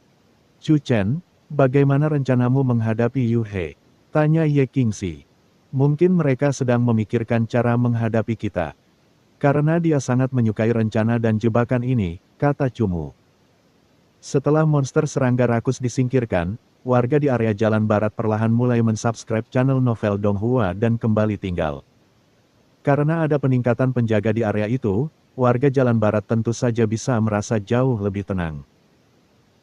Chu Chen, bagaimana rencanamu menghadapi Yu He? Tanya Ye Qingxi. Mungkin mereka sedang memikirkan cara menghadapi kita. Karena dia sangat menyukai rencana dan jebakan ini, kata Cumu. Setelah monster serangga rakus disingkirkan, warga di area Jalan Barat perlahan mulai mensubscribe channel Novel Donghua dan kembali tinggal. Karena ada peningkatan penjaga di area itu, warga Jalan Barat tentu saja bisa merasa jauh lebih tenang.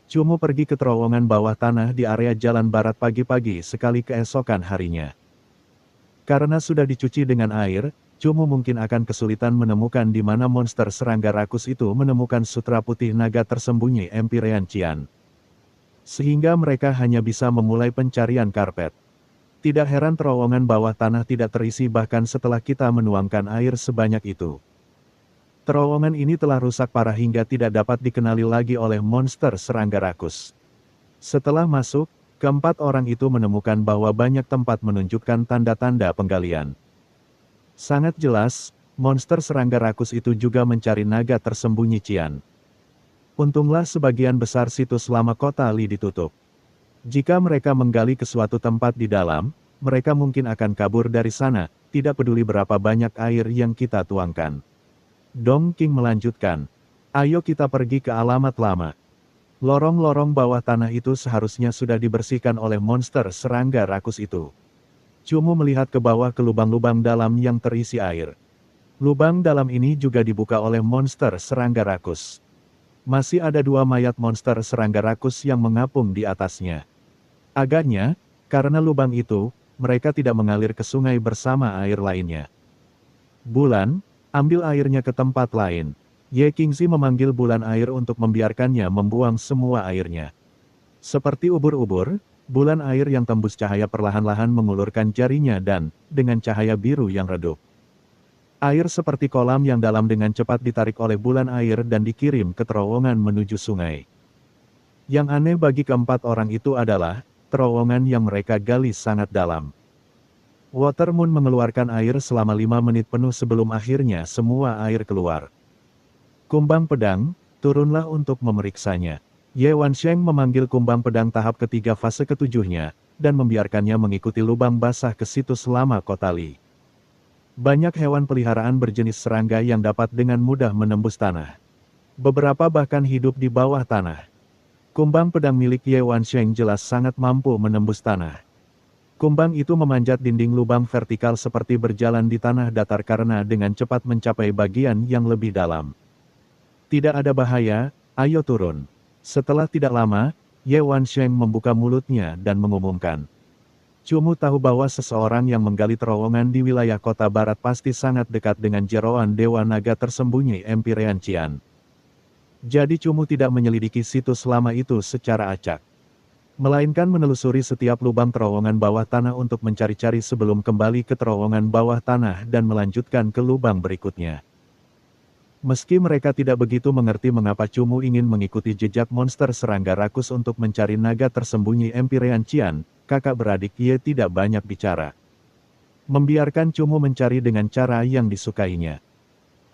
Cumu pergi ke terowongan bawah tanah di area Jalan Barat pagi-pagi sekali keesokan harinya. Karena sudah dicuci dengan air, Cumu mungkin akan kesulitan menemukan di mana monster serangga rakus itu menemukan sutra putih naga tersembunyi Empyrean Qian. Sehingga mereka hanya bisa memulai pencarian karpet. Tidak heran terowongan bawah tanah tidak terisi bahkan setelah kita menuangkan air sebanyak itu. Terowongan ini telah rusak parah hingga tidak dapat dikenali lagi oleh monster serangga rakus. Setelah masuk, keempat orang itu menemukan bahwa banyak tempat menunjukkan tanda-tanda penggalian. Sangat jelas, monster serangga rakus itu juga mencari naga tersembunyi Qian. Untunglah sebagian besar situs lama kota Li ditutup. Jika mereka menggali ke suatu tempat di dalam, mereka mungkin akan kabur dari sana, tidak peduli berapa banyak air yang kita tuangkan. Dong Qing melanjutkan, ayo kita pergi ke alamat lama. Lorong-lorong bawah tanah itu seharusnya sudah dibersihkan oleh monster serangga rakus itu. Cumu melihat ke bawah ke lubang-lubang dalam yang terisi air. Lubang dalam ini juga dibuka oleh monster serangga rakus. Masih ada 2 mayat monster serangga rakus yang mengapung di atasnya. Agaknya, karena lubang itu, mereka tidak mengalir ke sungai bersama air lainnya. Bulan, ambil airnya ke tempat lain. Ye Qingxi memanggil bulan air untuk membiarkannya membuang semua airnya. Seperti ubur-ubur, bulan air yang tembus cahaya perlahan-lahan mengulurkan jarinya dan, dengan cahaya biru yang redup. Air seperti kolam yang dalam dengan cepat ditarik oleh bulan air dan dikirim ke terowongan menuju sungai. Yang aneh bagi keempat orang itu adalah, terowongan yang mereka gali sangat dalam. Watermoon mengeluarkan air selama 5 menit penuh sebelum akhirnya semua air keluar. Kumbang pedang, turunlah untuk memeriksanya. Ye Wansheng memanggil kumbang pedang tahap ketiga fase ketujuhnya, dan membiarkannya mengikuti lubang basah ke situs lama kota Li. Banyak hewan peliharaan berjenis serangga yang dapat dengan mudah menembus tanah. Beberapa bahkan hidup di bawah tanah. Kumbang pedang milik Ye Wansheng jelas sangat mampu menembus tanah. Kumbang itu memanjat dinding lubang vertikal seperti berjalan di tanah datar karena dengan cepat mencapai bagian yang lebih dalam. Tidak ada bahaya, ayo turun. Setelah tidak lama, Ye Wansheng membuka mulutnya dan mengumumkan. Cumu tahu bahwa seseorang yang menggali terowongan di wilayah kota barat pasti sangat dekat dengan jeroan Dewa Naga tersembunyi Empyrean Qian. Jadi Cumu tidak menyelidiki situs lama itu secara acak. Melainkan menelusuri setiap lubang terowongan bawah tanah untuk mencari-cari sebelum kembali ke terowongan bawah tanah dan melanjutkan ke lubang berikutnya. Meski mereka tidak begitu mengerti mengapa Cumu ingin mengikuti jejak monster serangga rakus untuk mencari naga tersembunyi Empyrean Qian, kakak beradik Ye tidak banyak bicara. Membiarkan Cumu mencari dengan cara yang disukainya.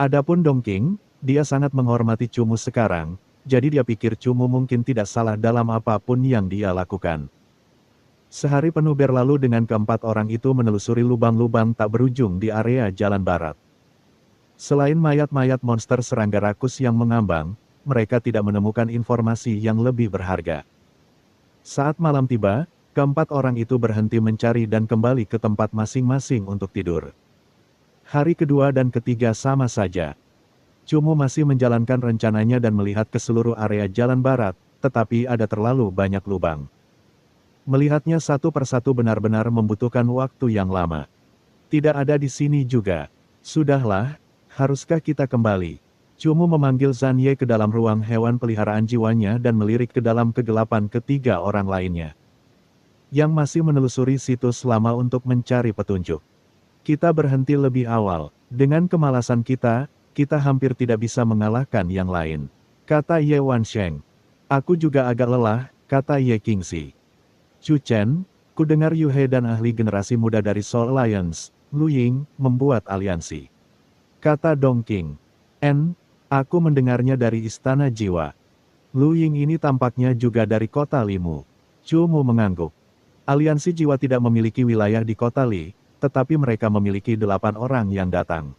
Adapun Dongking, dia sangat menghormati Cumu sekarang, jadi dia pikir Cumu mungkin tidak salah dalam apapun yang dia lakukan. Sehari penuh berlalu dengan keempat orang itu menelusuri lubang-lubang tak berujung di area jalan barat. Selain mayat-mayat monster serangga rakus yang mengambang, mereka tidak menemukan informasi yang lebih berharga. Saat malam tiba, keempat orang itu berhenti mencari dan kembali ke tempat masing-masing untuk tidur. Hari kedua dan ketiga sama saja. Cumu masih menjalankan rencananya dan melihat ke seluruh area jalan barat, tetapi ada terlalu banyak lubang. Melihatnya satu persatu benar-benar membutuhkan waktu yang lama. Tidak ada di sini juga. Sudahlah, haruskah kita kembali? Cumu memanggil Zhan Ye ke dalam ruang hewan peliharaan jiwanya dan melirik ke dalam kegelapan ketiga orang lainnya. Yang masih menelusuri situs lama untuk mencari petunjuk. Kita berhenti lebih awal. Dengan kemalasan kita hampir tidak bisa mengalahkan yang lain. Kata Ye Wansheng. Aku juga agak lelah, kata Ye Qingxi. Chu Chen, ku dengar Yu He dan ahli generasi muda dari Soul Alliance, Lu Ying, membuat aliansi. Kata Dongking. Aku mendengarnya dari Istana Jiwa. Lu Ying ini tampaknya juga dari kota Limu. Cumu mengangguk. Aliansi Jiwa tidak memiliki wilayah di kota Li, tetapi mereka memiliki 8 orang yang datang.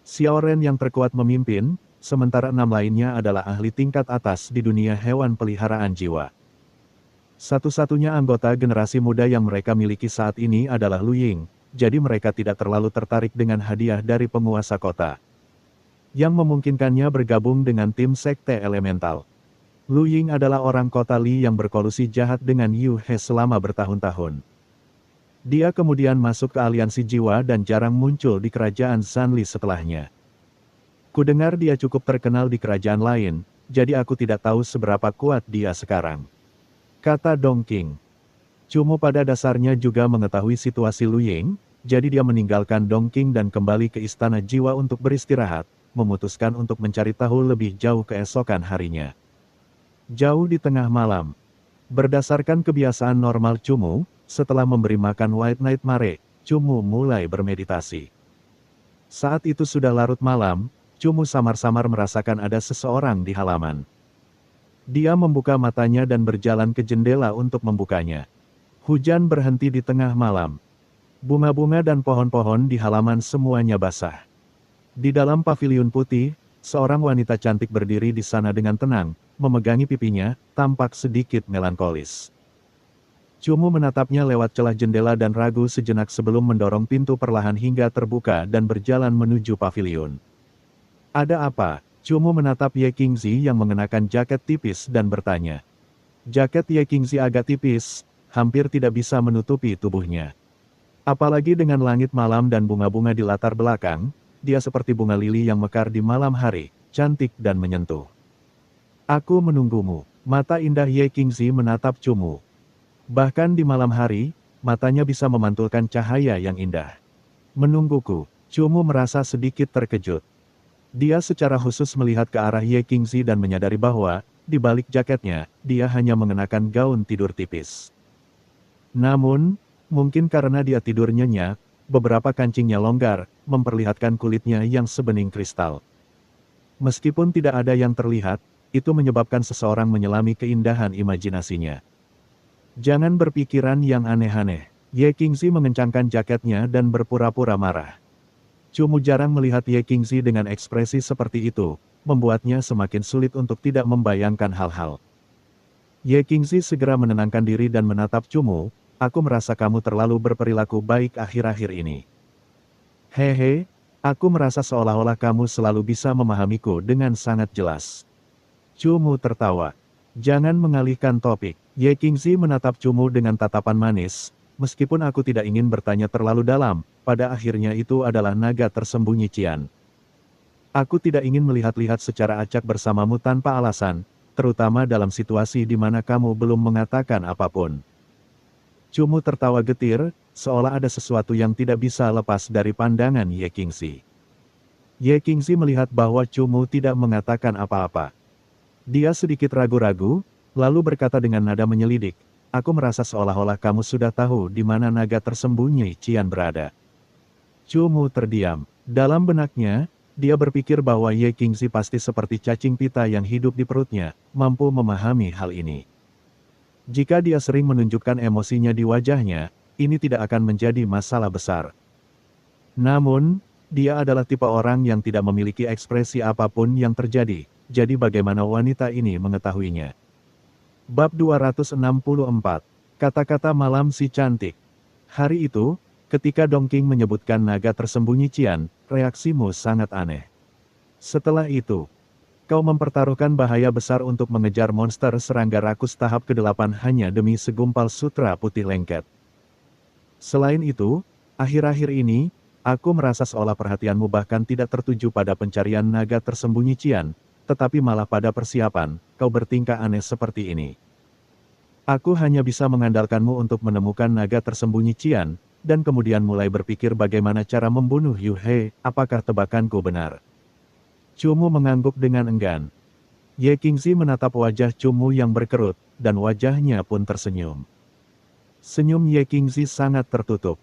Xiao Ren yang terkuat memimpin, sementara 6 lainnya adalah ahli tingkat atas di dunia hewan peliharaan jiwa. Satu-satunya anggota generasi muda yang mereka miliki saat ini adalah Lu Ying, jadi mereka tidak terlalu tertarik dengan hadiah dari penguasa kota. Yang memungkinkannya bergabung dengan tim sekte elemental. Lu Ying adalah orang kota Li yang berkolusi jahat dengan Yu He selama bertahun-tahun. Dia kemudian masuk ke aliansi jiwa dan jarang muncul di kerajaan Zhan Li setelahnya. Kudengar dia cukup terkenal di kerajaan lain, jadi aku tidak tahu seberapa kuat dia sekarang. Kata Dongking. Cumu pada dasarnya juga mengetahui situasi Lu Ying, jadi dia meninggalkan Dongking dan kembali ke istana jiwa untuk beristirahat, memutuskan untuk mencari tahu lebih jauh keesokan harinya. Jauh di tengah malam. Berdasarkan kebiasaan normal Cumu, setelah memberi makan White Night Mare, Cumu mulai bermeditasi. Saat itu sudah larut malam, Cumu samar-samar merasakan ada seseorang di halaman. Dia membuka matanya dan berjalan ke jendela untuk membukanya. Hujan berhenti di tengah malam. Bunga-bunga dan pohon-pohon di halaman semuanya basah. Di dalam paviliun putih, seorang wanita cantik berdiri di sana dengan tenang, memegangi pipinya, tampak sedikit melankolis. Cumu menatapnya lewat celah jendela dan ragu sejenak sebelum mendorong pintu perlahan hingga terbuka dan berjalan menuju paviliun. Ada apa? Cumu menatap Ye Qingxi yang mengenakan jaket tipis dan bertanya. Jaket Ye Qingxi agak tipis, hampir tidak bisa menutupi tubuhnya. Apalagi dengan langit malam dan bunga-bunga di latar belakang, dia seperti bunga lili yang mekar di malam hari, cantik dan menyentuh. Aku menunggumu. Mata indah Ye Qingxi menatap Cumu. Bahkan di malam hari, matanya bisa memantulkan cahaya yang indah. Menungguku. Cumu merasa sedikit terkejut. Dia secara khusus melihat ke arah Ye Qingxi dan menyadari bahwa, di balik jaketnya, dia hanya mengenakan gaun tidur tipis. Namun, mungkin karena dia tidur nyenyak, beberapa kancingnya longgar, memperlihatkan kulitnya yang sebening kristal. Meskipun tidak ada yang terlihat, itu menyebabkan seseorang menyelami keindahan imajinasinya. Jangan berpikiran yang aneh-aneh. Ye Qingxi mengencangkan jaketnya dan berpura-pura marah. Cumu jarang melihat Ye Qingxi dengan ekspresi seperti itu, membuatnya semakin sulit untuk tidak membayangkan hal-hal. Ye Qingxi segera menenangkan diri dan menatap Cumu. Aku merasa kamu terlalu berperilaku baik akhir-akhir ini. Hehe, aku merasa seolah-olah kamu selalu bisa memahamiku dengan sangat jelas. Cumu tertawa. Jangan mengalihkan topik. Ye Qingxi menatap Cumu dengan tatapan manis. Meskipun aku tidak ingin bertanya terlalu dalam, pada akhirnya itu adalah naga tersembunyi Qian. Aku tidak ingin melihat-lihat secara acak bersamamu tanpa alasan, terutama dalam situasi di mana kamu belum mengatakan apapun. Cumu tertawa getir, seolah ada sesuatu yang tidak bisa lepas dari pandangan Ye Qingxi. Ye Qingxi melihat bahwa Cumu tidak mengatakan apa-apa. Dia sedikit ragu-ragu, lalu berkata dengan nada menyelidik, aku merasa seolah-olah kamu sudah tahu di mana naga tersembunyi Qian berada. Chu Mu terdiam. Dalam benaknya, dia berpikir bahwa Ye Qingzi pasti seperti cacing pita yang hidup di perutnya, mampu memahami hal ini. Jika dia sering menunjukkan emosinya di wajahnya, ini tidak akan menjadi masalah besar. Namun, dia adalah tipe orang yang tidak memiliki ekspresi apapun yang terjadi, jadi bagaimana wanita ini mengetahuinya? Bab 264. Kata-kata malam si cantik. Hari itu, ketika Dongking menyebutkan naga tersembunyi Qian, reaksimu sangat aneh. Setelah itu, kau mempertaruhkan bahaya besar untuk mengejar monster serangga rakus tahap ke-8 hanya demi segumpal sutra putih lengket. Selain itu, akhir-akhir ini, aku merasa seolah perhatianmu bahkan tidak tertuju pada pencarian naga tersembunyi Qian, tetapi malah pada persiapan, kau bertingkah aneh seperti ini. Aku hanya bisa mengandalkanmu untuk menemukan naga tersembunyi Qian, dan kemudian mulai berpikir bagaimana cara membunuh Yu He, apakah tebakanku benar? Chu Mu mengangguk dengan enggan. Ye Qingzi menatap wajah Chu Mu yang berkerut, dan wajahnya pun tersenyum. Senyum Ye Qingzi sangat tertutup.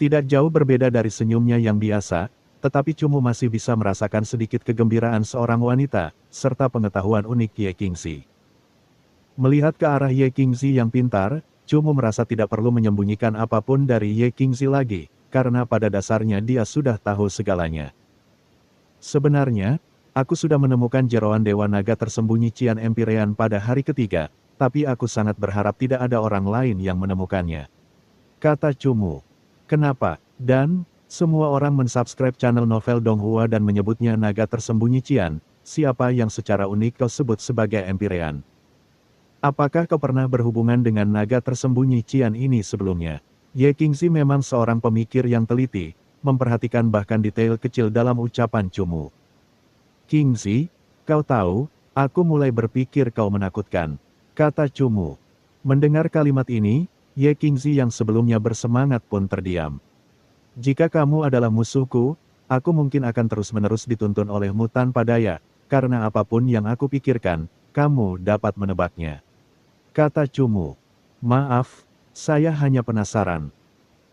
Tidak jauh berbeda dari senyumnya yang biasa, tetapi Chu Mu masih bisa merasakan sedikit kegembiraan seorang wanita, serta pengetahuan unik Ye Qingzi. Melihat ke arah Ye Qingzi yang pintar, Chu Mu merasa tidak perlu menyembunyikan apapun dari Ye Qingzi lagi, karena pada dasarnya dia sudah tahu segalanya. Sebenarnya, aku sudah menemukan jeroan Dewa Naga tersembunyi Qian Empyrean pada hari ketiga, tapi aku sangat berharap tidak ada orang lain yang menemukannya. Kata Chu Mu. Kenapa? Dan, semua orang mensubscribe channel novel Donghua dan menyebutnya naga tersembunyi Qian, siapa yang secara unik kau sebut sebagai Empyrean? Apakah kau pernah berhubungan dengan naga tersembunyi Qian ini sebelumnya? Ye Qingzi memang seorang pemikir yang teliti, memperhatikan bahkan detail kecil dalam ucapan Chu Mu. Qingzi, kau tahu, aku mulai berpikir kau menakutkan, kata Chu Mu. Mendengar kalimat ini, Ye Qingzi yang sebelumnya bersemangat pun terdiam. Jika kamu adalah musuhku, aku mungkin akan terus-menerus dituntun olehmu tanpa daya, karena apapun yang aku pikirkan, kamu dapat menebaknya. Kata Chu Mu. Maaf, saya hanya penasaran.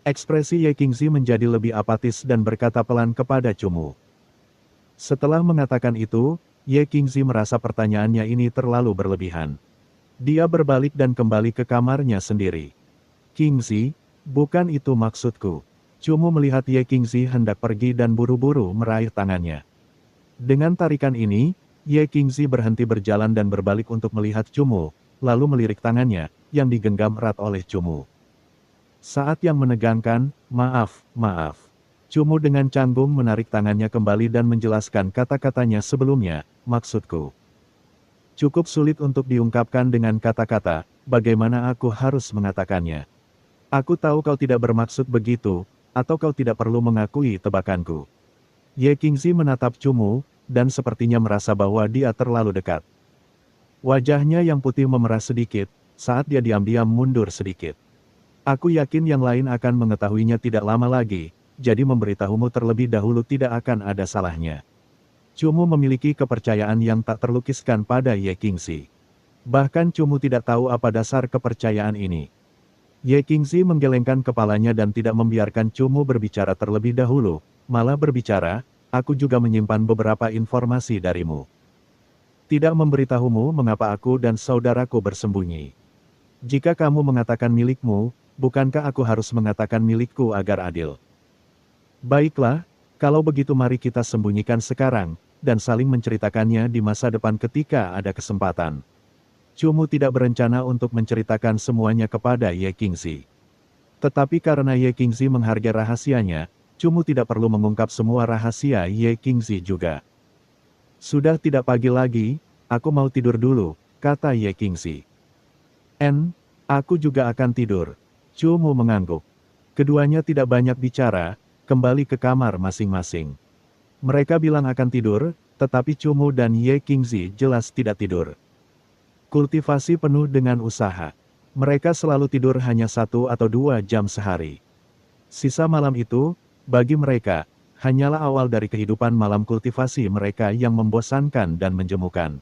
Ekspresi Ye Qingzi menjadi lebih apatis dan berkata pelan kepada Chu Mu. Setelah mengatakan itu, Ye Qingzi merasa pertanyaannya ini terlalu berlebihan. Dia berbalik dan kembali ke kamarnya sendiri. Qingzi, bukan itu maksudku. Chu Mu melihat Ye Qingzi hendak pergi dan buru-buru meraih tangannya. Dengan tarikan ini, Ye Qingzi berhenti berjalan dan berbalik untuk melihat Chu Mu, lalu melirik tangannya, yang digenggam erat oleh Chu Mu. Saat yang menegangkan, maaf. Chu Mu dengan canggung menarik tangannya kembali dan menjelaskan kata-katanya sebelumnya, maksudku. Cukup sulit untuk diungkapkan dengan kata-kata, bagaimana aku harus mengatakannya. Aku tahu kau tidak bermaksud begitu, atau kau tidak perlu mengakui tebakanku. Ye Qingzi menatap Chu Mu, dan sepertinya merasa bahwa dia terlalu dekat. Wajahnya yang putih memerah sedikit, saat dia diam-diam mundur sedikit. Aku yakin yang lain akan mengetahuinya tidak lama lagi, jadi memberitahumu terlebih dahulu tidak akan ada salahnya. Chu Mu memiliki kepercayaan yang tak terlukiskan pada Ye Qingzi. Bahkan Chu Mu tidak tahu apa dasar kepercayaan ini. Ye Qingzi menggelengkan kepalanya dan tidak membiarkan Chu Mu berbicara terlebih dahulu, malah berbicara, aku juga menyimpan beberapa informasi darimu. Tidak memberitahumu mengapa aku dan saudaraku bersembunyi. Jika kamu mengatakan milikmu, bukankah aku harus mengatakan milikku agar adil? Baiklah, kalau begitu mari kita sembunyikan sekarang, dan saling menceritakannya di masa depan ketika ada kesempatan. Chu Mu tidak berencana untuk menceritakan semuanya kepada Ye Qingzi. Tetapi karena Ye Qingzi menghargai rahasianya, Chu Mu tidak perlu mengungkap semua rahasia Ye Qingzi juga. Sudah tidak pagi lagi, aku mau tidur dulu, kata Ye Qingzi. Aku juga akan tidur. Chu Mu mengangguk. Keduanya tidak banyak bicara, kembali ke kamar masing-masing. Mereka bilang akan tidur, tetapi Chu Mu dan Ye Qingzi jelas tidak tidur. Kultivasi penuh dengan usaha. Mereka selalu tidur hanya 1 atau 2 jam sehari. Sisa malam itu, bagi mereka, hanyalah awal dari kehidupan malam kultivasi mereka yang membosankan dan menjemukan.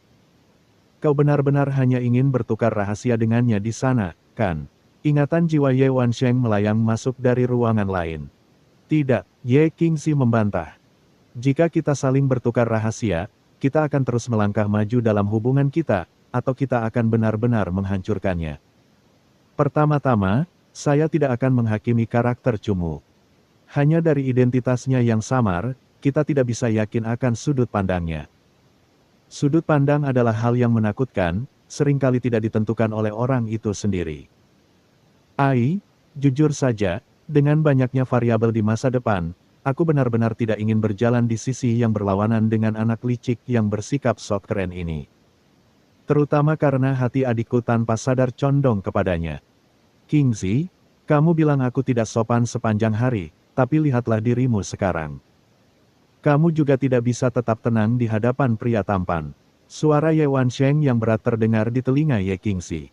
Kau benar-benar hanya ingin bertukar rahasia dengannya di sana, kan? Ingatan jiwa Ye Wansheng melayang masuk dari ruangan lain. Tidak, Ye Qingzi membantah. Jika kita saling bertukar rahasia, kita akan terus melangkah maju dalam hubungan kita, atau kita akan benar-benar menghancurkannya. Pertama-tama, saya tidak akan menghakimi karakter Cumu. Hanya dari identitasnya yang samar, kita tidak bisa yakin akan sudut pandangnya. Sudut pandang adalah hal yang menakutkan, seringkali tidak ditentukan oleh orang itu sendiri. Ai, jujur saja, dengan banyaknya variabel di masa depan, aku benar-benar tidak ingin berjalan di sisi yang berlawanan dengan anak licik yang bersikap sok keren ini. Terutama karena hati adikku tanpa sadar condong kepadanya. Qingzi, kamu bilang aku tidak sopan sepanjang hari, tapi lihatlah dirimu sekarang. Kamu juga tidak bisa tetap tenang di hadapan pria tampan. Suara Ye Wansheng yang berat terdengar di telinga Ye Qingzi.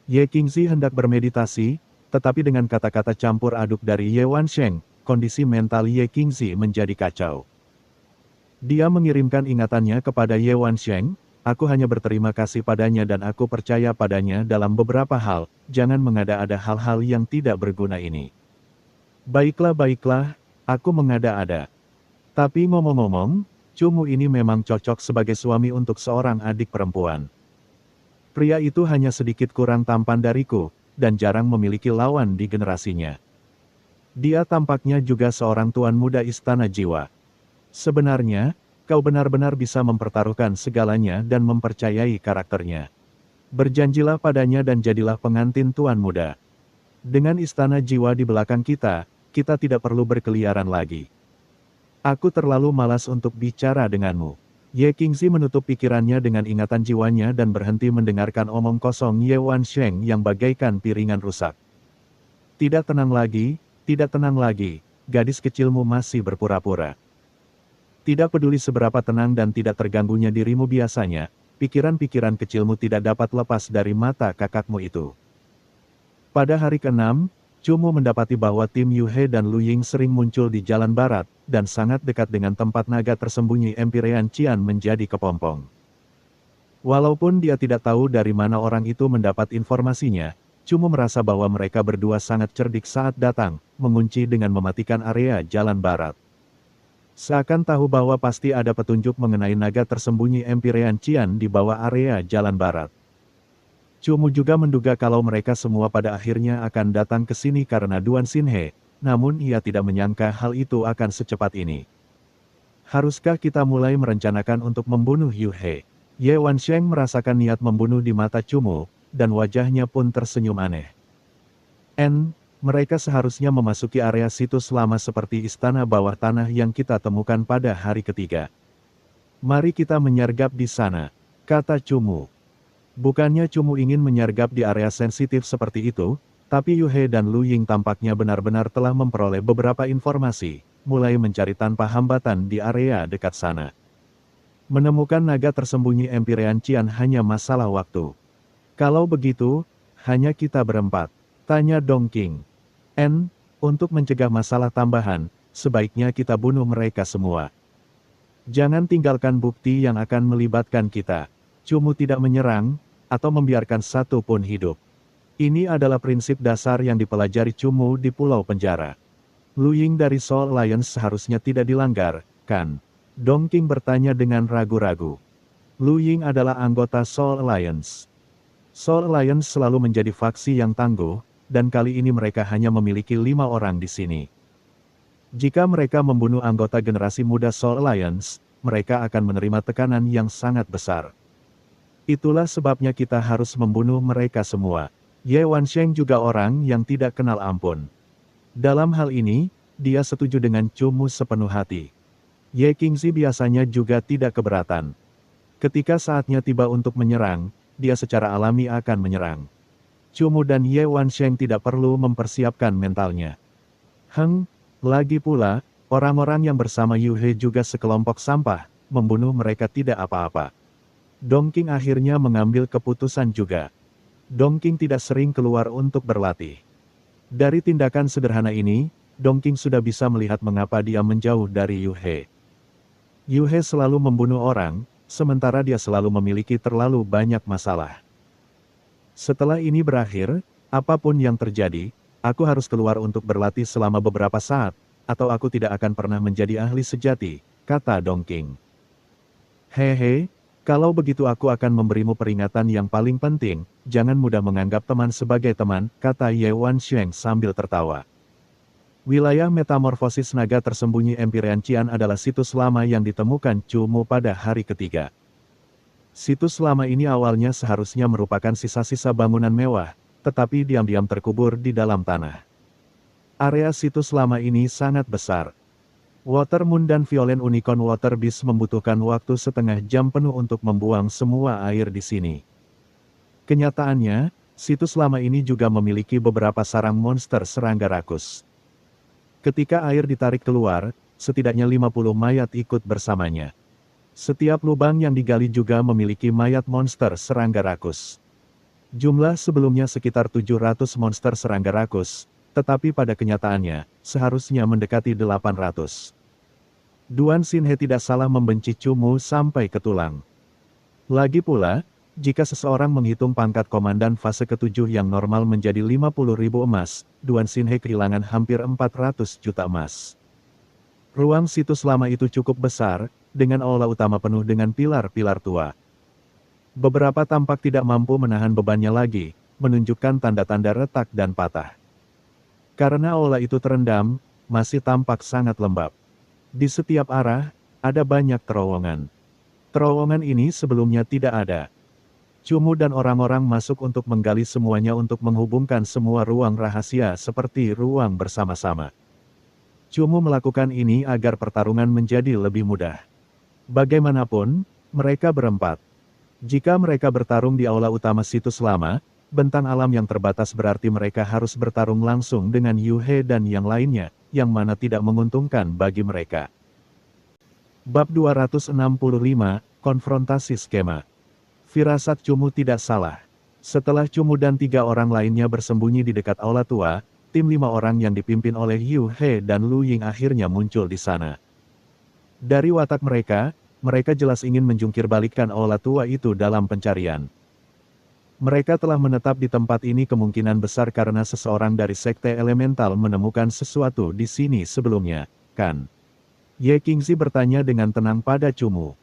Ye Qingzi hendak bermeditasi, tetapi dengan kata-kata campur aduk dari Ye Wansheng, kondisi mental Ye Qingzi menjadi kacau. Dia mengirimkan ingatannya kepada Ye Wansheng, aku hanya berterima kasih padanya dan aku percaya padanya dalam beberapa hal, jangan mengada-ada hal-hal yang tidak berguna ini. Baiklah, aku mengada-ada. Tapi ngomong-ngomong, Cumu ini memang cocok sebagai suami untuk seorang adik perempuan. Pria itu hanya sedikit kurang tampan dariku, dan jarang memiliki lawan di generasinya. Dia tampaknya juga seorang tuan muda istana jiwa. Sebenarnya, kau benar-benar bisa mempertaruhkan segalanya dan mempercayai karakternya. Berjanjilah padanya dan jadilah pengantin tuan muda. Dengan istana jiwa di belakang kita, kita tidak perlu berkeliaran lagi. Aku terlalu malas untuk bicara denganmu. Ye Qingzi menutup pikirannya dengan ingatan jiwanya dan berhenti mendengarkan omong kosong Ye Wansheng yang bagaikan piringan rusak. Tidak tenang lagi, gadis kecilmu masih berpura-pura. Tidak peduli seberapa tenang dan tidak terganggunya dirimu biasanya, pikiran-pikiran kecilmu tidak dapat lepas dari mata kakakmu itu. Pada hari ke-6, Cumu mendapati bahwa tim Yu He dan Lu Ying sering muncul di jalan barat, dan sangat dekat dengan tempat naga tersembunyi Empyrean Qian menjadi kepompong. Walaupun dia tidak tahu dari mana orang itu mendapat informasinya, Cumu merasa bahwa mereka berdua sangat cerdik saat datang, mengunci dengan mematikan area jalan barat. Seakan tahu bahwa pasti ada petunjuk mengenai naga tersembunyi Empyrean Qian di bawah area jalan barat. Cumu juga menduga kalau mereka semua pada akhirnya akan datang ke sini karena Duan Xinhe, namun ia tidak menyangka hal itu akan secepat ini. Haruskah kita mulai merencanakan untuk membunuh Yu He? Ye Wansheng merasakan niat membunuh di mata Cumu, dan wajahnya pun tersenyum aneh. Mereka seharusnya memasuki area situs lama seperti istana bawah tanah yang kita temukan pada hari ketiga. Mari kita menyergap di sana, kata Cumu. Bukannya Cumu ingin menyergap di area sensitif seperti itu, tapi Yu He dan Lu Ying tampaknya benar-benar telah memperoleh beberapa informasi, mulai mencari tanpa hambatan di area dekat sana. Menemukan naga tersembunyi Empyrean Qian hanya masalah waktu. Kalau begitu, hanya kita berempat, tanya Dong Qing. Untuk mencegah masalah tambahan, sebaiknya kita bunuh mereka semua. Jangan tinggalkan bukti yang akan melibatkan kita. Cumu tidak menyerang, atau membiarkan satu pun hidup. Ini adalah prinsip dasar yang dipelajari Cumu di Pulau Penjara. Lu Ying dari Soul Alliance seharusnya tidak dilanggar, kan? Dong Qing bertanya dengan ragu-ragu. Lu Ying adalah anggota Soul Alliance. Soul Alliance selalu menjadi faksi yang tangguh, dan kali ini mereka hanya memiliki 5 orang di sini. Jika mereka membunuh anggota generasi muda Soul Alliance, mereka akan menerima tekanan yang sangat besar. Itulah sebabnya kita harus membunuh mereka semua. Ye Wansheng juga orang yang tidak kenal ampun. Dalam hal ini, dia setuju dengan Cumu sepenuh hati. Ye Qingzi biasanya juga tidak keberatan. Ketika saatnya tiba untuk menyerang, dia secara alami akan menyerang. Cumu dan Ye Wansheng tidak perlu mempersiapkan mentalnya. Lagi pula, orang-orang yang bersama Yu He juga sekelompok sampah, membunuh mereka tidak apa-apa. Dong Qing akhirnya mengambil keputusan juga. Dong Qing tidak sering keluar untuk berlatih. Dari tindakan sederhana ini, Dong Qing sudah bisa melihat mengapa dia menjauh dari Yu He. Yu He selalu membunuh orang, sementara dia selalu memiliki terlalu banyak masalah. Setelah ini berakhir, Apapun yang terjadi, aku harus keluar untuk berlatih selama beberapa saat, atau aku tidak akan pernah menjadi ahli sejati, kata Dongking. Hehe, kalau begitu aku akan memberimu peringatan yang paling penting, jangan mudah menganggap teman sebagai teman, kata Ye Wansheng sambil tertawa. Wilayah metamorfosis naga tersembunyi Empyrean Qian adalah situs lama yang ditemukan Chu Mu pada hari ketiga. Situs lama ini awalnya seharusnya merupakan sisa-sisa bangunan mewah, tetapi diam-diam terkubur di dalam tanah. Area situs lama ini sangat besar. Water Moon dan Violet Unicorn Water Beast membutuhkan waktu setengah jam penuh untuk membuang semua air di sini. Kenyataannya, situs lama ini juga memiliki beberapa sarang monster serangga rakus. Ketika air ditarik keluar, setidaknya 50 mayat ikut bersamanya. Setiap lubang yang digali juga memiliki mayat monster serangga rakus. Jumlah sebelumnya sekitar 700 monster serangga rakus, tetapi pada kenyataannya, seharusnya mendekati 800. Duan Xinhe tidak salah membenci Chu Mu sampai ke tulang. Lagi pula, jika seseorang menghitung pangkat komandan fase ke-7 yang normal menjadi 50.000 emas, Duan Xinhe kehilangan hampir 400 juta emas. Ruang situs lama itu cukup besar, dengan aula utama penuh dengan pilar-pilar tua. Beberapa tampak tidak mampu menahan bebannya lagi, menunjukkan tanda-tanda retak dan patah. Karena aula itu terendam, masih tampak sangat lembab. Di setiap arah, ada banyak terowongan. Terowongan ini sebelumnya tidak ada. Chu Mu dan orang-orang masuk untuk menggali semuanya untuk menghubungkan semua ruang rahasia seperti ruang bersama-sama. Chu Mu melakukan ini agar pertarungan menjadi lebih mudah. Bagaimanapun, mereka berempat. Jika mereka bertarung di aula utama situs lama, bentang alam yang terbatas berarti mereka harus bertarung langsung dengan Yu He dan yang lainnya, yang mana tidak menguntungkan bagi mereka. Bab 265, Konfrontasi Skema. Firasat Chu Mu tidak salah. Setelah Chu Mu dan 3 orang lainnya bersembunyi di dekat aula tua, tim 5 orang yang dipimpin oleh Yu He dan Lu Ying akhirnya muncul di sana. Dari watak mereka, mereka jelas ingin menjungkirbalikkan aula tua itu dalam pencarian. Mereka telah menetap di tempat ini kemungkinan besar karena seseorang dari sekte elemental menemukan sesuatu di sini sebelumnya, kan? Ye Qingzi bertanya dengan tenang pada Chu Mu.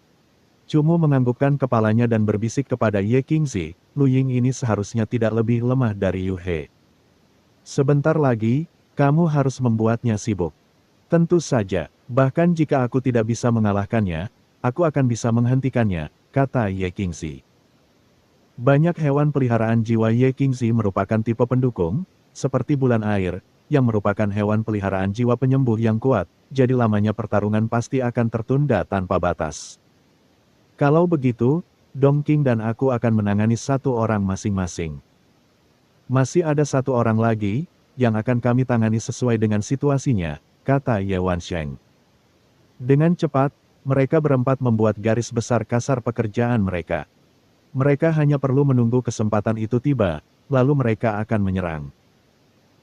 Chu Mu menganggukkan kepalanya dan berbisik kepada Ye Qingzi, Lu Ying ini seharusnya tidak lebih lemah dari Yu He. Sebentar lagi, kamu harus membuatnya sibuk. Tentu saja, bahkan jika aku tidak bisa mengalahkannya, aku akan bisa menghentikannya, kata Ye Qingzi. Banyak hewan peliharaan jiwa Ye Qingzi merupakan tipe pendukung, seperti bulan air, yang merupakan hewan peliharaan jiwa penyembuh yang kuat, jadi lamanya pertarungan pasti akan tertunda tanpa batas. Kalau begitu, Dongking dan aku akan menangani 1 orang masing-masing. Masih ada 1 orang lagi, yang akan kami tangani sesuai dengan situasinya, kata Ye Wansheng. Dengan cepat, mereka berempat membuat garis besar kasar pekerjaan mereka. Mereka hanya perlu menunggu kesempatan itu tiba, lalu mereka akan menyerang.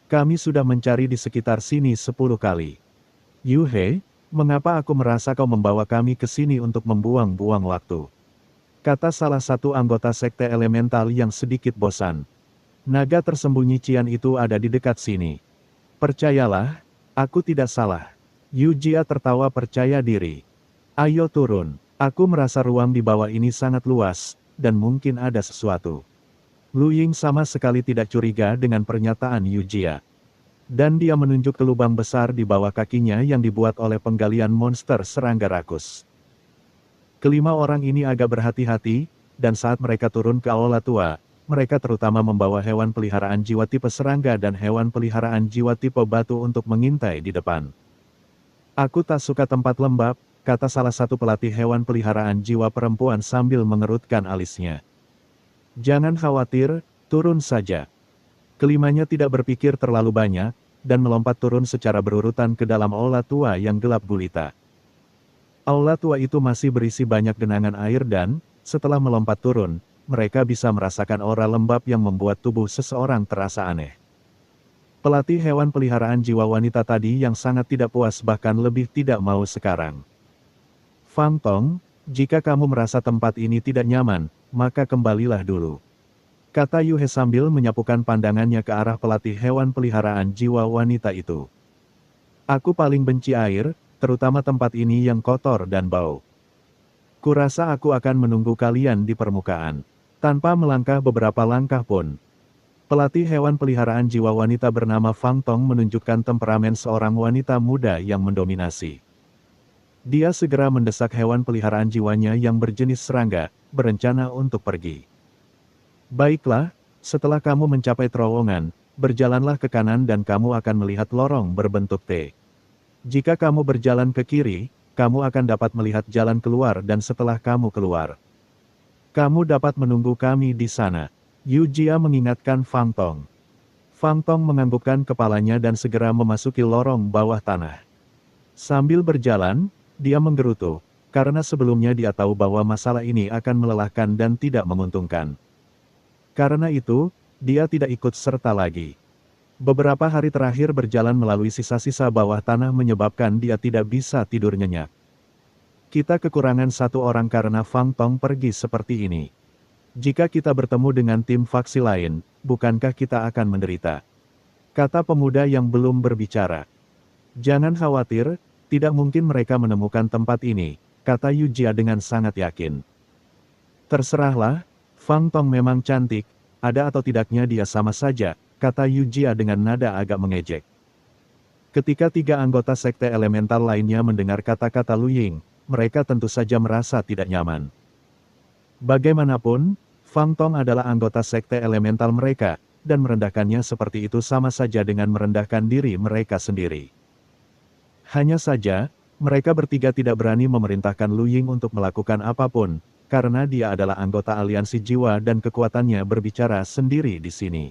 Kami sudah mencari di sekitar sini 10 kali. Yu He, mengapa aku merasa kau membawa kami ke sini untuk membuang-buang waktu? Kata salah satu anggota sekte elemental yang sedikit bosan. Naga tersembunyi Qian itu ada di dekat sini. Percayalah, aku tidak salah. Yu Jia tertawa percaya diri. Ayo turun, aku merasa ruang di bawah ini sangat luas, dan mungkin ada sesuatu. Lu Ying sama sekali tidak curiga dengan pernyataan Yu Jia. Dan dia menunjuk ke lubang besar di bawah kakinya yang dibuat oleh penggalian monster serangga rakus. Kelima orang ini agak berhati-hati, dan saat mereka turun ke aula tua, mereka terutama membawa hewan peliharaan jiwa tipe serangga dan hewan peliharaan jiwa tipe batu untuk mengintai di depan. Aku tak suka tempat lembab, kata salah satu pelatih hewan peliharaan jiwa perempuan sambil mengerutkan alisnya. Jangan khawatir, turun saja. Kelimanya tidak berpikir terlalu banyak, dan melompat turun secara berurutan ke dalam aula tua yang gelap gulita. Aula tua itu masih berisi banyak genangan air dan, setelah melompat turun, mereka bisa merasakan aura lembab yang membuat tubuh seseorang terasa aneh. Pelatih hewan peliharaan jiwa wanita tadi yang sangat tidak puas bahkan lebih tidak mau sekarang. Fang Tong, jika kamu merasa tempat ini tidak nyaman, maka kembalilah dulu. kata Yu He sambil menyapukan pandangannya ke arah pelatih hewan peliharaan jiwa wanita itu. Aku paling benci air, terutama tempat ini yang kotor dan bau. Kurasa aku akan menunggu kalian di permukaan. Tanpa melangkah beberapa langkah pun, pelatih hewan peliharaan jiwa wanita bernama Fang Tong menunjukkan temperamen seorang wanita muda yang mendominasi. Dia segera mendesak hewan peliharaan jiwanya yang berjenis serangga, berencana untuk pergi. Baiklah, setelah kamu mencapai terowongan, berjalanlah ke kanan dan kamu akan melihat lorong berbentuk T. Jika kamu berjalan ke kiri, kamu akan dapat melihat jalan keluar dan setelah kamu keluar, kamu dapat menunggu kami di sana. Yu Jia mengingatkan Fang Tong. Fang Tong menganggukkan kepalanya dan segera memasuki lorong bawah tanah. Sambil berjalan, dia menggerutu, karena sebelumnya dia tahu bahwa masalah ini akan melelahkan dan tidak menguntungkan. Karena itu, dia tidak ikut serta lagi. Beberapa hari terakhir berjalan melalui sisa-sisa bawah tanah menyebabkan dia tidak bisa tidur nyenyak. Kita kekurangan satu orang karena Fang Tong pergi seperti ini. Jika kita bertemu dengan tim faksi lain, bukankah kita akan menderita? Kata pemuda yang belum berbicara. Jangan khawatir, tidak mungkin mereka menemukan tempat ini, kata Yu Jia dengan sangat yakin. Terserahlah, Fang Tong memang cantik, ada atau tidaknya dia sama saja, kata Yu Jia dengan nada agak mengejek. Ketika tiga anggota sekte elemental lainnya mendengar kata-kata Lu Ying, mereka tentu saja merasa tidak nyaman. Bagaimanapun, Fang Tong adalah anggota sekte elemental mereka, dan merendahkannya seperti itu sama saja dengan merendahkan diri mereka sendiri. Hanya saja, mereka bertiga tidak berani memerintahkan Lu Ying untuk melakukan apapun, karena dia adalah anggota aliansi jiwa dan kekuatannya berbicara sendiri di sini.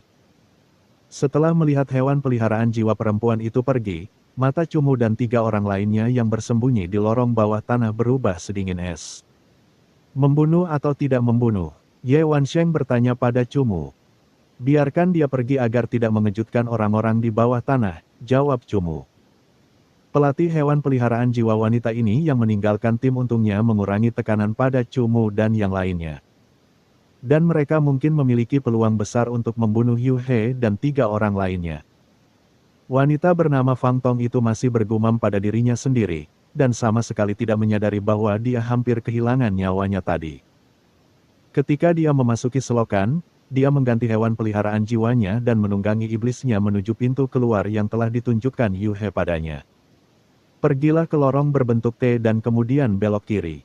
Setelah melihat hewan peliharaan jiwa perempuan itu pergi, mata Cumu dan tiga orang lainnya yang bersembunyi di lorong bawah tanah berubah sedingin es. Membunuh atau tidak membunuh? Ye Wansheng bertanya pada Cumu. Biarkan dia pergi agar tidak mengejutkan orang-orang di bawah tanah, jawab Cumu. Pelatih hewan peliharaan jiwa wanita ini yang meninggalkan tim untungnya mengurangi tekanan pada Cumu dan yang lainnya. Dan mereka mungkin memiliki peluang besar untuk membunuh Yu He dan tiga orang lainnya. Wanita bernama Fang Tong itu masih bergumam pada dirinya sendiri, dan sama sekali tidak menyadari bahwa dia hampir kehilangan nyawanya tadi. Ketika dia memasuki selokan, dia mengganti hewan peliharaan jiwanya dan menunggangi iblisnya menuju pintu keluar yang telah ditunjukkan Yu He padanya. Pergilah ke lorong berbentuk T dan kemudian belok kiri.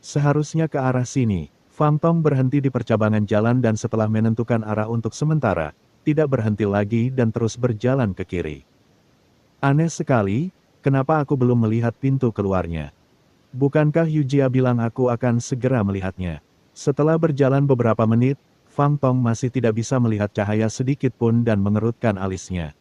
Seharusnya ke arah sini. Fang Tong berhenti di percabangan jalan dan setelah menentukan arah untuk sementara, tidak berhenti lagi dan terus berjalan ke kiri. Aneh sekali, kenapa aku belum melihat pintu keluarnya? Bukankah Yu Jia bilang aku akan segera melihatnya? Setelah berjalan beberapa menit, Fang Tong masih tidak bisa melihat cahaya sedikit pun dan mengerutkan alisnya.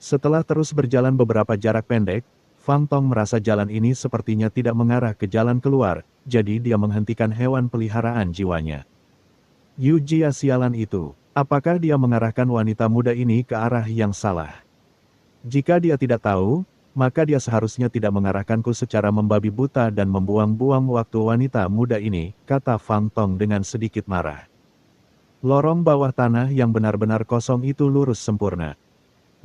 Setelah terus berjalan beberapa jarak pendek, Fang Tong merasa jalan ini sepertinya tidak mengarah ke jalan keluar, jadi dia menghentikan hewan peliharaan jiwanya. Yu Jia sialan itu, apakah dia mengarahkan wanita muda ini ke arah yang salah? Jika dia tidak tahu, maka dia seharusnya tidak mengarahkanku secara membabi buta dan membuang-buang waktu wanita muda ini, kata Fang Tong dengan sedikit marah. Lorong bawah tanah yang benar-benar kosong itu lurus sempurna.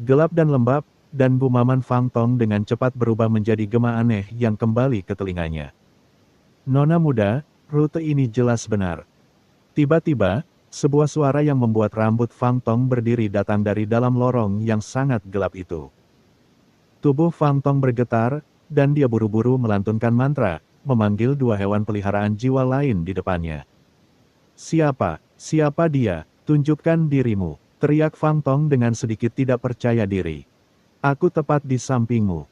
Gelap dan lembab, dan gumaman Fang Tong dengan cepat berubah menjadi gema aneh yang kembali ke telinganya. Nona muda, rute ini jelas benar. Tiba-tiba, sebuah suara yang membuat rambut Fang Tong berdiri datang dari dalam lorong yang sangat gelap itu. Tubuh Fang Tong bergetar, dan dia buru-buru melantunkan mantra, memanggil dua hewan peliharaan jiwa lain di depannya. Siapa? Siapa dia? Tunjukkan dirimu, teriak Fang Tong dengan sedikit tidak percaya diri. Aku tepat di sampingmu.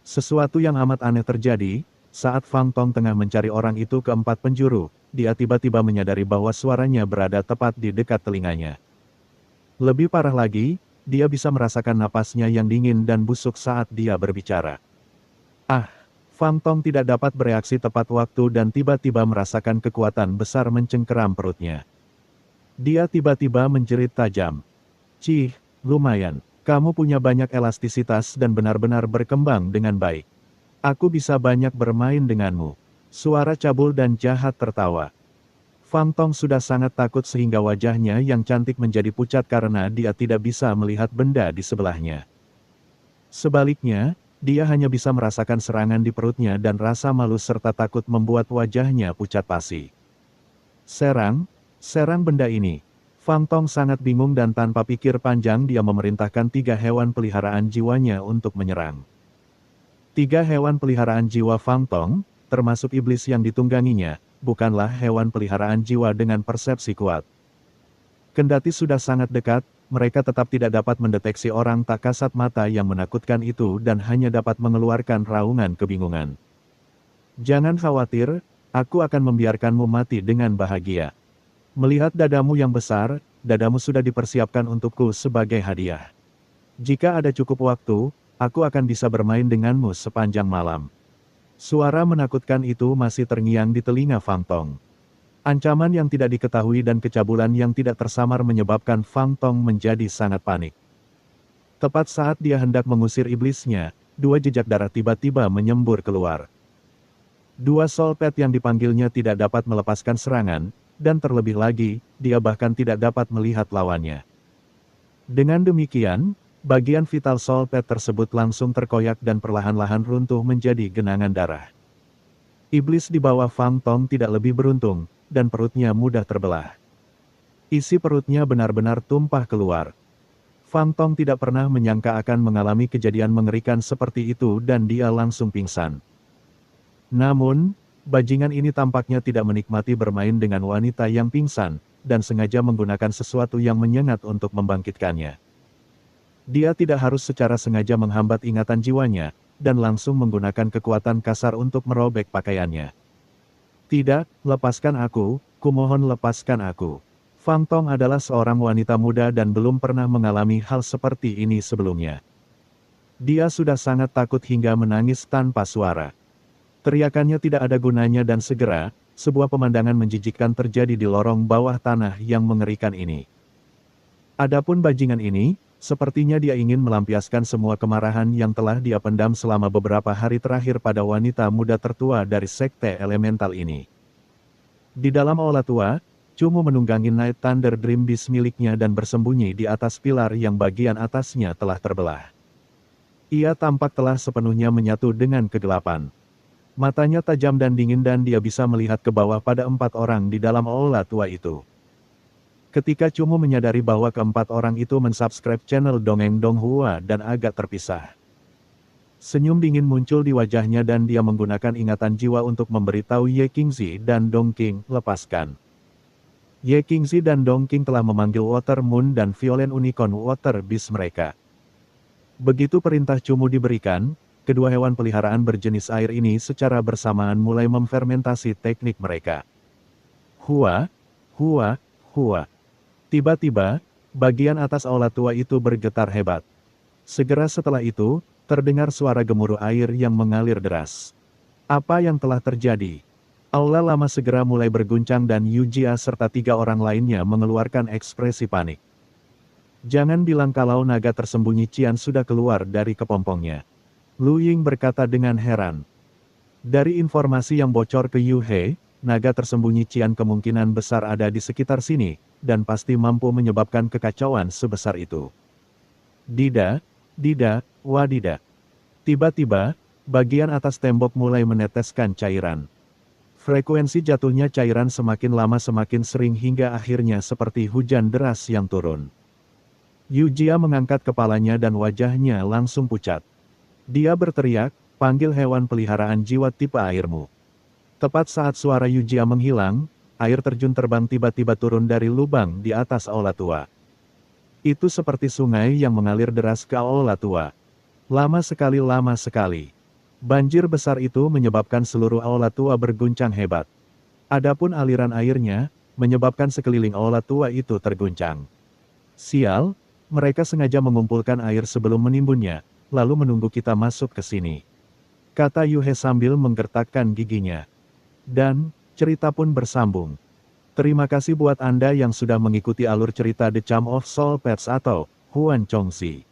Sesuatu yang amat aneh terjadi, saat Fang Tong tengah mencari orang itu ke empat penjuru, dia tiba-tiba menyadari bahwa suaranya berada tepat di dekat telinganya. Lebih parah lagi, dia bisa merasakan napasnya yang dingin dan busuk saat dia berbicara. Ah! Fang Tong tidak dapat bereaksi tepat waktu dan tiba-tiba merasakan kekuatan besar mencengkeram perutnya. Dia tiba-tiba menjerit tajam. Cih, lumayan. Kamu punya banyak elastisitas dan benar-benar berkembang dengan baik. Aku bisa banyak bermain denganmu. Suara cabul dan jahat tertawa. Fang Tong sudah sangat takut sehingga wajahnya yang cantik menjadi pucat karena dia tidak bisa melihat benda di sebelahnya. Sebaliknya, dia hanya bisa merasakan serangan di perutnya dan rasa malu serta takut membuat wajahnya pucat pasi. Serang benda ini. Fang Tong sangat bingung dan tanpa pikir panjang dia memerintahkan 3 hewan peliharaan jiwanya untuk menyerang. 3 hewan peliharaan jiwa Fang Tong, termasuk iblis yang ditungganginya, bukanlah hewan peliharaan jiwa dengan persepsi kuat. Kendati sudah sangat dekat, mereka tetap tidak dapat mendeteksi orang tak kasat mata yang menakutkan itu dan hanya dapat mengeluarkan raungan kebingungan. Jangan khawatir, aku akan membiarkanmu mati dengan bahagia. Melihat dadamu yang besar, dadamu sudah dipersiapkan untukku sebagai hadiah. Jika ada cukup waktu, aku akan bisa bermain denganmu sepanjang malam. Suara menakutkan itu masih terngiang di telinga Fang Tong. Ancaman yang tidak diketahui dan kecabulan yang tidak tersamar menyebabkan Fang Tong menjadi sangat panik. Tepat saat dia hendak mengusir iblisnya, 2 jejak darah tiba-tiba menyembur keluar. 2 soul pet yang dipanggilnya tidak dapat melepaskan serangan, dan terlebih lagi, dia bahkan tidak dapat melihat lawannya. Dengan demikian, bagian vital soul pet tersebut langsung terkoyak dan perlahan-lahan runtuh menjadi genangan darah. Iblis di bawah Fang Tong tidak lebih beruntung, dan perutnya mudah terbelah. Isi perutnya benar-benar tumpah keluar. Fang Tong tidak pernah menyangka akan mengalami kejadian mengerikan seperti itu dan dia langsung pingsan. Namun, bajingan ini tampaknya tidak menikmati bermain dengan wanita yang pingsan, dan sengaja menggunakan sesuatu yang menyengat untuk membangkitkannya. Dia tidak harus secara sengaja menghambat ingatan jiwanya, dan langsung menggunakan kekuatan kasar untuk merobek pakaiannya. Tidak, lepaskan aku, kumohon lepaskan aku. Fang Tong adalah seorang wanita muda dan belum pernah mengalami hal seperti ini sebelumnya. Dia sudah sangat takut hingga menangis tanpa suara. Teriakannya tidak ada gunanya dan segera, sebuah pemandangan menjijikkan terjadi di lorong bawah tanah yang mengerikan ini. Adapun bajingan ini, sepertinya dia ingin melampiaskan semua kemarahan yang telah dia pendam selama beberapa hari terakhir pada wanita muda tertua dari sekte elemental ini. Di dalam aula tua, Cumu menunggangi Night Thunder Dream Beast miliknya dan bersembunyi di atas pilar yang bagian atasnya telah terbelah. Ia tampak telah sepenuhnya menyatu dengan kegelapan. Matanya tajam dan dingin dan dia bisa melihat ke bawah pada 4 orang di dalam aula tua itu. Ketika Cumu menyadari bahwa keempat orang itu mensubscribe channel Dongeng Donghua dan agak terpisah. Senyum dingin muncul di wajahnya dan dia menggunakan ingatan jiwa untuk memberitahu Ye Qingzi dan Dong Qing, lepaskan. Ye Qingzi dan Dong Qing telah memanggil Water Moon dan Violet Unicorn Water Beast mereka. Begitu perintah Cumu diberikan, kedua hewan peliharaan berjenis air ini secara bersamaan mulai memfermentasi teknik mereka. Hua. Tiba-tiba, bagian atas aula tua itu bergetar hebat. Segera setelah itu, terdengar suara gemuruh air yang mengalir deras. Apa yang telah terjadi? Aula lama segera mulai berguncang dan Yujia serta 3 orang lainnya mengeluarkan ekspresi panik. Jangan bilang kalau naga tersembunyi Qian sudah keluar dari kepompongnya. Lu Ying berkata dengan heran. Dari informasi yang bocor ke Yu He, naga tersembunyi Qian kemungkinan besar ada di sekitar sini, dan pasti mampu menyebabkan kekacauan sebesar itu. Wadidah. Tiba-tiba, bagian atas tembok mulai meneteskan cairan. Frekuensi jatuhnya cairan semakin lama semakin sering hingga akhirnya seperti hujan deras yang turun. Yujia mengangkat kepalanya dan wajahnya langsung pucat. Dia berteriak, panggil hewan peliharaan jiwa tipe airmu. Tepat saat suara Yujia menghilang, air terjun terbang tiba-tiba turun dari lubang di atas aula tua. Itu seperti sungai yang mengalir deras ke aula tua. Lama sekali. Banjir besar itu menyebabkan seluruh aula tua berguncang hebat. Adapun aliran airnya, menyebabkan sekeliling aula tua itu terguncang. Sial, mereka sengaja mengumpulkan air sebelum menimbunnya, lalu menunggu kita masuk ke sini. Kata Yuhe sambil menggertakkan giginya. Dan, cerita pun bersambung. Terima kasih buat Anda yang sudah mengikuti alur cerita The Charm of Soul Pets atau Huan Chongxi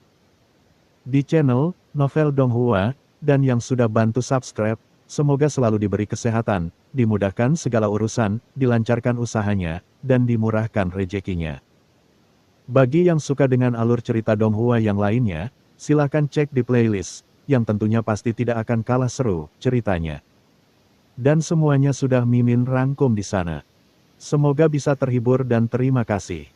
di channel Novel Donghua, dan yang sudah bantu subscribe, Semoga selalu diberi kesehatan, dimudahkan segala urusan, dilancarkan usahanya, dan dimurahkan rezekinya. Bagi yang suka dengan alur cerita Donghua yang lainnya, silakan cek di playlist, yang tentunya pasti tidak akan kalah seru ceritanya. Dan semuanya sudah Mimin rangkum di sana. Semoga bisa terhibur dan terima kasih.